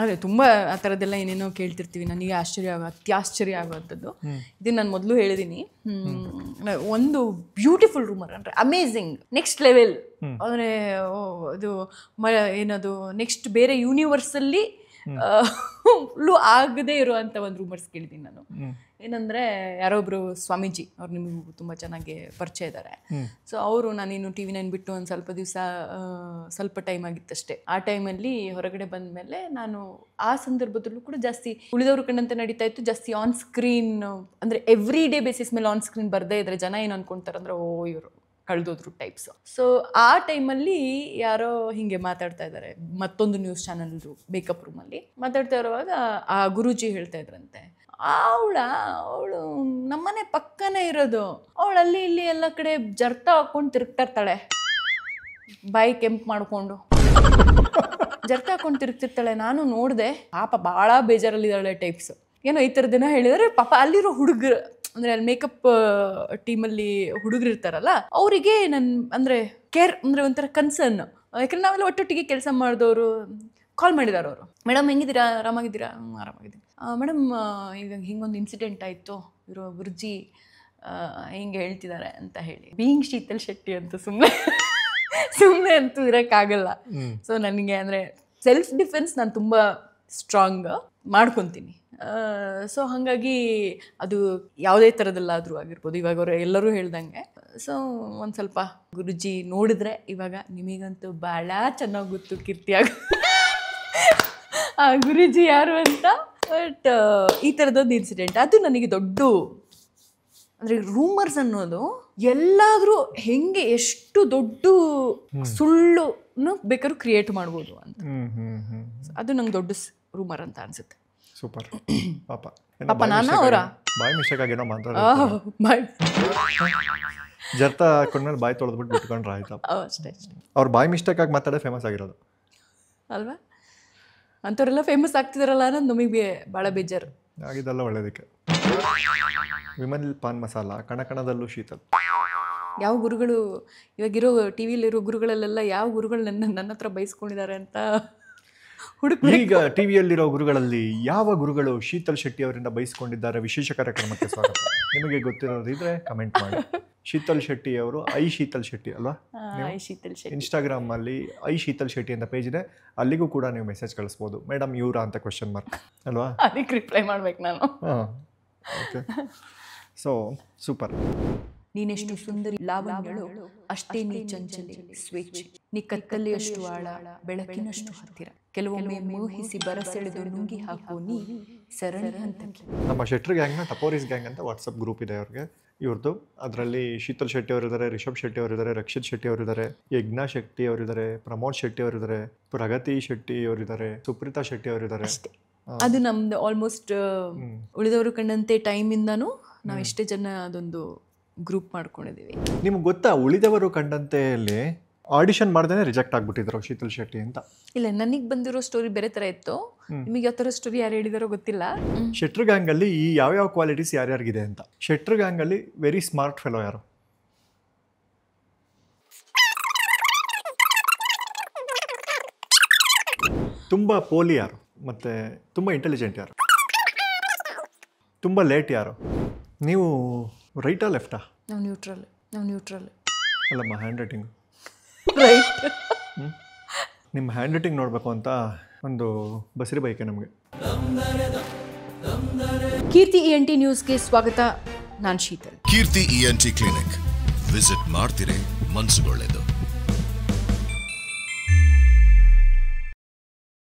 ಅದೇ ತುಂಬ ಆ ಥರದ್ದೆಲ್ಲ ಏನೇನೋ ಕೇಳ್ತಿರ್ತೀವಿ. ನನಗೆ ಅತ್ಯಾಶ್ಚರ್ಯ ಆಗುವಂಥದ್ದು ಇದನ್ನು ನಾನು ಮೊದಲು ಹೇಳಿದ್ದೀನಿ. ಒಂದು ಬ್ಯೂಟಿಫುಲ್ ರೂಮರ್ ಅಂದರೆ ಅಮೇಝಿಂಗ್, ನೆಕ್ಸ್ಟ್ ಲೆವೆಲ್, ಅಂದರೆ ಅದು ಏನದು ನೆಕ್ಸ್ಟ್ ಬೇರೆ ಯೂನಿವರ್ಸಲ್ಲಿ ಆಗದೇ ಇರುವಂಥ ಒಂದು ರೂಮರ್ಸ್ ಕೇಳಿದ್ದೀನಿ ನಾನು. ಏನಂದರೆ ಯಾರೊಬ್ರು ಸ್ವಾಮೀಜಿ, ಅವ್ರು ನಿಮಗೂ ತುಂಬ ಚೆನ್ನಾಗಿ ಪರಿಚಯ ಇದ್ದಾರೆ. ಸೊ ಅವರು ನಾನಿನ್ನು TV9 ಬಿಟ್ಟು ಒಂದು ಸ್ವಲ್ಪ ಟೈಮ್ ಆಗಿತ್ತಷ್ಟೇ. ಆ ಟೈಮಲ್ಲಿ ಹೊರಗಡೆ ಬಂದ ಮೇಲೆ ನಾನು ಆ ಸಂದರ್ಭದಲ್ಲೂ ಕೂಡ ಜಾಸ್ತಿ ಉಳಿದವರು ಕಂಡಂತೆ ನಡೀತಾ ಇತ್ತು. ಜಾಸ್ತಿ ಆನ್ ಸ್ಕ್ರೀನ್, ಅಂದರೆ ಎವ್ರಿ ಡೇ ಬೇಸಿಸ್ ಮೇಲೆ ಆನ್ ಸ್ಕ್ರೀನ್ ಬರದೇ ಇದ್ರೆ ಜನ ಏನು ಅನ್ಕೊಂತಾರೆ ಅಂದರೆ ಓ ಇವರು ಕಳೆದೋದ್ರು ಟೈಪ್ಸ್. ಸೊ ಆ ಟೈಮಲ್ಲಿ ಯಾರೋ ಹಿಂಗೆ ಮಾತಾಡ್ತಾ ಇದ್ದಾರೆ, ಮತ್ತೊಂದು ನ್ಯೂಸ್ ಚಾನಲ್ದು ಮೇಕಪ್ ರೂಮಲ್ಲಿ ಮಾತಾಡ್ತಾ ಇರುವಾಗ ಆ ಗುರೂಜಿ ಹೇಳ್ತಾ ಇದ್ರಂತೆ, ಅವಳು ನಮ್ಮನೆ ಪಕ್ಕನೇ ಇರೋದು, ಅವಳು ಅಲ್ಲಿ ಇಲ್ಲಿ ಎಲ್ಲ ಕಡೆ ಜರ್ತಾ ಹಾಕೊಂಡು ತಿರುಗ್ತಾ ಇರ್ತಾಳೆ, ಬಾಯಿ ಕೆಂಪು ಮಾಡ್ಕೊಂಡು ಜರ್ತಾ ಹಾಕೊಂಡು ತಿರುಗ್ತಿರ್ತಾಳೆ. ನಾನು ನೋಡಿದೆ, ಪಾಪ ಭಾಳ ಬೇಜಾರಲ್ಲಿದ್ದಾಳೆ ಟೈಪ್ಸ್. ಏನೋ ಈ ಥರದ್ದೇನೋ ಹೇಳಿದರೆ ಪಾಪ ಅಲ್ಲಿರೋ ಹುಡುಗರು, ಅಂದರೆ ಅಲ್ಲಿ ಮೇಕಪ್ ಟೀಮಲ್ಲಿ ಹುಡುಗರು ಇರ್ತಾರಲ್ಲ, ಅವರಿಗೆ ಅಂದರೆ ಕೇರ್, ಅಂದರೆ ಒಂಥರ ಕನ್ಸರ್ನ್. ಯಾಕಂದ್ರೆ ನಾವೆಲ್ಲ ಒಟ್ಟೊಟ್ಟಿಗೆ ಕೆಲಸ ಮಾಡಿದವರು ಕಾಲ್ ಮಾಡಿದಾರೆ ಅವರು. ಮೇಡಮ್ ಹೆಂಗಿದ್ದೀರಾ, ಆರಾಮಾಗಿದ್ದೀರಾ? ಆರಾಮಾಗಿದ್ದೀನಿ ಮೇಡಮ್, ಈಗ ಹಿಂಗೊಂದು ಇನ್ಸಿಡೆಂಟ್ ಆಯಿತು, ಇರೋ ಗುರುಜಿ ಹಿಂಗೆ ಹೇಳ್ತಿದ್ದಾರೆ ಅಂತ ಹೇಳಿ. ಬೀಯಿಂಗ್ ಶೀತಲ್ ಶೆಟ್ಟಿ ಅಂತ ಸುಮ್ಮನೆ ಅಂತೂ ಇರೋಕ್ಕಾಗಲ್ಲ. ಸೊ ನನಗೆ ಅಂದರೆ ಸೆಲ್ಫ್ ಡಿಫೆನ್ಸ್ ನಾನು ತುಂಬ ಸ್ಟ್ರಾಂಗ್ ಮಾಡ್ಕೊತೀನಿ. ಸೊ ಹಾಗಾಗಿ ಅದು ಯಾವುದೇ ಥರದಲ್ಲಾದರೂ ಆಗಿರ್ಬೋದು. ಇವಾಗ ಅವರು ಎಲ್ಲರೂ ಹೇಳ್ದಂಗೆ. ಸೊ ಒಂದು ಸ್ವಲ್ಪ ಗುರುಜಿ ನೋಡಿದ್ರೆ ಇವಾಗ ನಿಮಗಂತೂ ಭಾಳ ಚೆನ್ನಾಗಿ ಗೊತ್ತು ಕೀರ್ತಿಯಾಗ ಆ ಗುರುಜಿ ಯಾರು ಅಂತ. ಬಟ್ ಈ ಥರದೊಂದು ಇನ್ಸಿಡೆಂಟ್ ಅದು ನನಗೆ ದೊಡ್ಡ, ಅಂದರೆ ರೂಮರ್ಸ್ ಅನ್ನೋದು ಎಲ್ಲಾದರೂ ಹೆಂಗೆ ಎಷ್ಟು ದೊಡ್ಡ ಸುಳ್ಳು ಬೇಕಾದ್ರೂ ಕ್ರಿಯೇಟ್ ಮಾಡ್ಬೋದು ಅಂತ. ಅದು ನಂಗೆ ದೊಡ್ಡ ರೂಮರ್ ಅಂತ ಅನ್ಸುತ್ತೆ. ಸೂಪರ್. ಪಾಪ ನಾನ ಅವರ ಬಾಯಿ ಮಿಸ್ಟೇಕ್ ಆಗೇನೋ ಮಾತಾಡ ಜರ್ತಾ ಹಾಕೊಂಡ್ಮೇಲೆ ಬಾಯಿ ತೊಳೆದ್ಬಿಟ್ಟು ಬಿಟ್ಕೊಂಡ್ರೆ ಆಯ್ತಾ. ಅಷ್ಟೇ ಅವ್ರು ಬಾಯಿ ಮಿಸ್ಟೇಕ್ ಆಗಿ ಮಾತಾಡೋ ಫೇಮಸ್ ಆಗಿರೋದು ಅಲ್ವಾ? ಅಂಥವ್ರೆಲ್ಲ ಫೇಮಸ್ ಆಗ್ತಿದಾರಲ್ಲ ಅನ್ನೋದು ನಮಗೆ ಭಾಳ ಬೇಜಾರು. ಆಗಿದ್ದಲ್ಲ ಒಳ್ಳೇದಕ್ಕೆ. ವಿಮಲ್ ಪಾನ್ ಮಸಾಲ, ಕಣಕಣದಲ್ಲೂ ಶೀತಲ್. ಯಾವ ಗುರುಗಳು ಇವಾಗಿರೋ ಟಿ ವಿಲಿರೋ ಗುರುಗಳಲ್ಲೆಲ್ಲ ಯಾವ ಗುರುಗಳು ನನ್ನ ಹತ್ರ ಬೈಸ್ಕೊಂಡಿದ್ದಾರೆ ಅಂತ ಈಗ ಟಿವಿಯಲ್ಲಿರೋ ಗುರುಗಳಲ್ಲಿ ಯಾವ ಗುರುಗಳು ಶೀತಲ್ ಶೆಟ್ಟಿ ಅವರಿಂದ ಬಯಸ್ಕೊಂಡಿದ್ದಾರೆ? ವಿಶೇಷ ಕಾರ್ಯಕ್ರಮಕ್ಕೆ ಸ್ವಾಗತ. ನಿಮಗೆ ಗೊತ್ತಿರೋದಿದ್ರೆ ಕಮೆಂಟ್ ಮಾಡಿ. ಶೀತಲ್ ಶೆಟ್ಟಿ ಅವರು ಶೀತಲ್ ಶೆಟ್ಟಿ ಅಲ್ವಾ? ಶೀತಲ್ ಶೆಟ್ಟಿ ಇನ್ಸ್ಟಾಗ್ರಾಮ್ ಅಲ್ಲಿ ಶೀತಲ್ ಶೆಟ್ಟಿ ಅಂತ ಪೇಜ್ ಇದೆ, ಅಲ್ಲಿಗೂ ಕೂಡ ನೀವು ಮೆಸೇಜ್ ಕಳಿಸ್ಬೋದು. ಮೇಡಮ್ ಇವರಾ ಅಂತ ಕ್ವಶನ್ ಮಾರ್ಕ್ ಅಲ್ವಾ? ಅದಕ್ಕೆ ರಿಪ್ಲೈ ಮಾಡ್ಬೇಕು ನಾನು. Okay, so super. ನೀನೆಷ್ಟು ಸುಂದರಿ ಲಾವಣ್ಯಳು, ಅಷ್ಟೇ ನೀ ಚಂಚಲೆ ಸ್ವೇಚ್ಛೆ, ನೀ ಕತ್ತಲೆಯಷ್ಟು ಆಳ, ಬೆಳಕಿನಷ್ಟು ಹತ್ತಿರ, ಕೆಲವೊಮ್ಮೆ ಮೋಹಿಸಿ ಬರಸೆಳೆದು ನುಂಗಿ ಹಾಕು ನೀ ಸರಣಿ ಹಂತಕ್ಕೆ. ನಮ್ಮ ಶೆಟ್ರ್ ಗ್ಯಾಂಗ್ನ ಟಪೋರಿಸ್ ಗ್ಯಾಂಗ್ ಅಂತ ವಾಟ್ಸಪ್ ಗ್ರೂಪ್ ಇದೆ ಅವ್ರಿಗೆ, ಇವ್ರದ್ದು. ಅದರಲ್ಲಿ ಶೀತಲ್ ಶೆಟ್ಟಿ ಅವರಿದ್ದಾರೆ, ರಿಷಬ್ ಶೆಟ್ಟಿ ಅವರಿದ್ದಾರೆ, ರಕ್ಷಿತ್ ಶೆಟ್ಟಿ ಅವರಿದ್ದಾರೆ, ಯಜ್ಞಾ ಶೆಟ್ಟಿ ಅವರಿದ್ದಾರೆ, ಪ್ರಮೋದ್ ಶೆಟ್ಟಿ ಅವರಿದ್ದಾರೆ, ಪ್ರಗತಿ ಶೆಟ್ಟಿ ಅವರಿದ್ದಾರೆ, ಸುಪ್ರೀತಾ ಶೆಟ್ಟಿ ಅವರಿದ್ದಾರೆ. ಅದು ನಮ್ದು ಆಲ್ಮೋಸ್ಟ್ ಉಳಿದವರು ಕಂಡಂತೆ ಟೈಮಿಂದನೂ ನಾವು ಇಷ್ಟೇ ಜನ ಅದೊಂದು ಗ್ರೂಪ್ ಮಾಡ್ಕೊಂಡಿದ್ದೀವಿ. ನಿಮ್ಗೆ ಗೊತ್ತಾ ಉಳಿದವರು ಕಂಡಂತೆಯಲ್ಲಿ ಆಡಿಷನ್ ಮಾಡ್ದೇನೆ ರಿಜೆಕ್ಟ್ ಆಗ್ಬಿಟ್ಟಿದ್ರು ಶೀತಲ್ ಶೆಟ್ಟಿ ಅಂತ? ಇಲ್ಲ, ನನಗೆ ಬಂದಿರೋ ಸ್ಟೋರಿ ಬೇರೆ ಥರ ಇತ್ತು. ನಿಮಗೆ ಯಾವ ಥರ ಸ್ಟೋರಿ ಯಾರು ಹೇಳಿದಾರೋ ಗೊತ್ತಿಲ್ಲ. ಶೆಟ್ರ್ ಗ್ಯಾಂಗಲ್ಲಿ ಈ ಯಾವ್ಯಾವ ಕ್ವಾಲಿಟೀಸ್ ಯಾರ್ಯಾರಿಗಿದೆ ಅಂತ. ಶೆಟ್ರ್ ಗ್ಯಾಂಗಲ್ಲಿ ವೆರಿ ಸ್ಮಾರ್ಟ್ ಫೆಲೋ ಯಾರು? ತುಂಬ ಪೋಲಿ ಯಾರು? ಮತ್ತು ತುಂಬ ಇಂಟೆಲಿಜೆಂಟ್ ಯಾರು? ತುಂಬ ಲೇಟ್ ಯಾರು? ನೀವು ರೈಟಾ ಲೆಫ್ಟಾ? ನಾವು ನ್ಯೂಟ್ರಲ್. ಅಲ್ಲಮ್ಮ, ಹ್ಯಾಂಡ್ ರೈಟಿಂಗ್ ರೈಟ್. ನಿಮ್ಮ ಹ್ಯಾಂಡ್ ರೈಟಿಂಗ್ ನೋಡಬೇಕು ಅಂತ ಒಂದು ಬಸರಿ ಬೈಕೆ ನಮಗೆ. ಕೀರ್ತಿ ENT ನ್ಯೂಸ್ಗೆ ಸ್ವಾಗತ. ನಾನು ಶೀತಲ್. ಕೀರ್ತಿ ENT ಕ್ಲಿನಿಕ್ ವಿಸಿಟ್ ಮಾಡ್ತೀರಿ, ಮನಸ್ಸುಗೊಳ್ಳೆದು.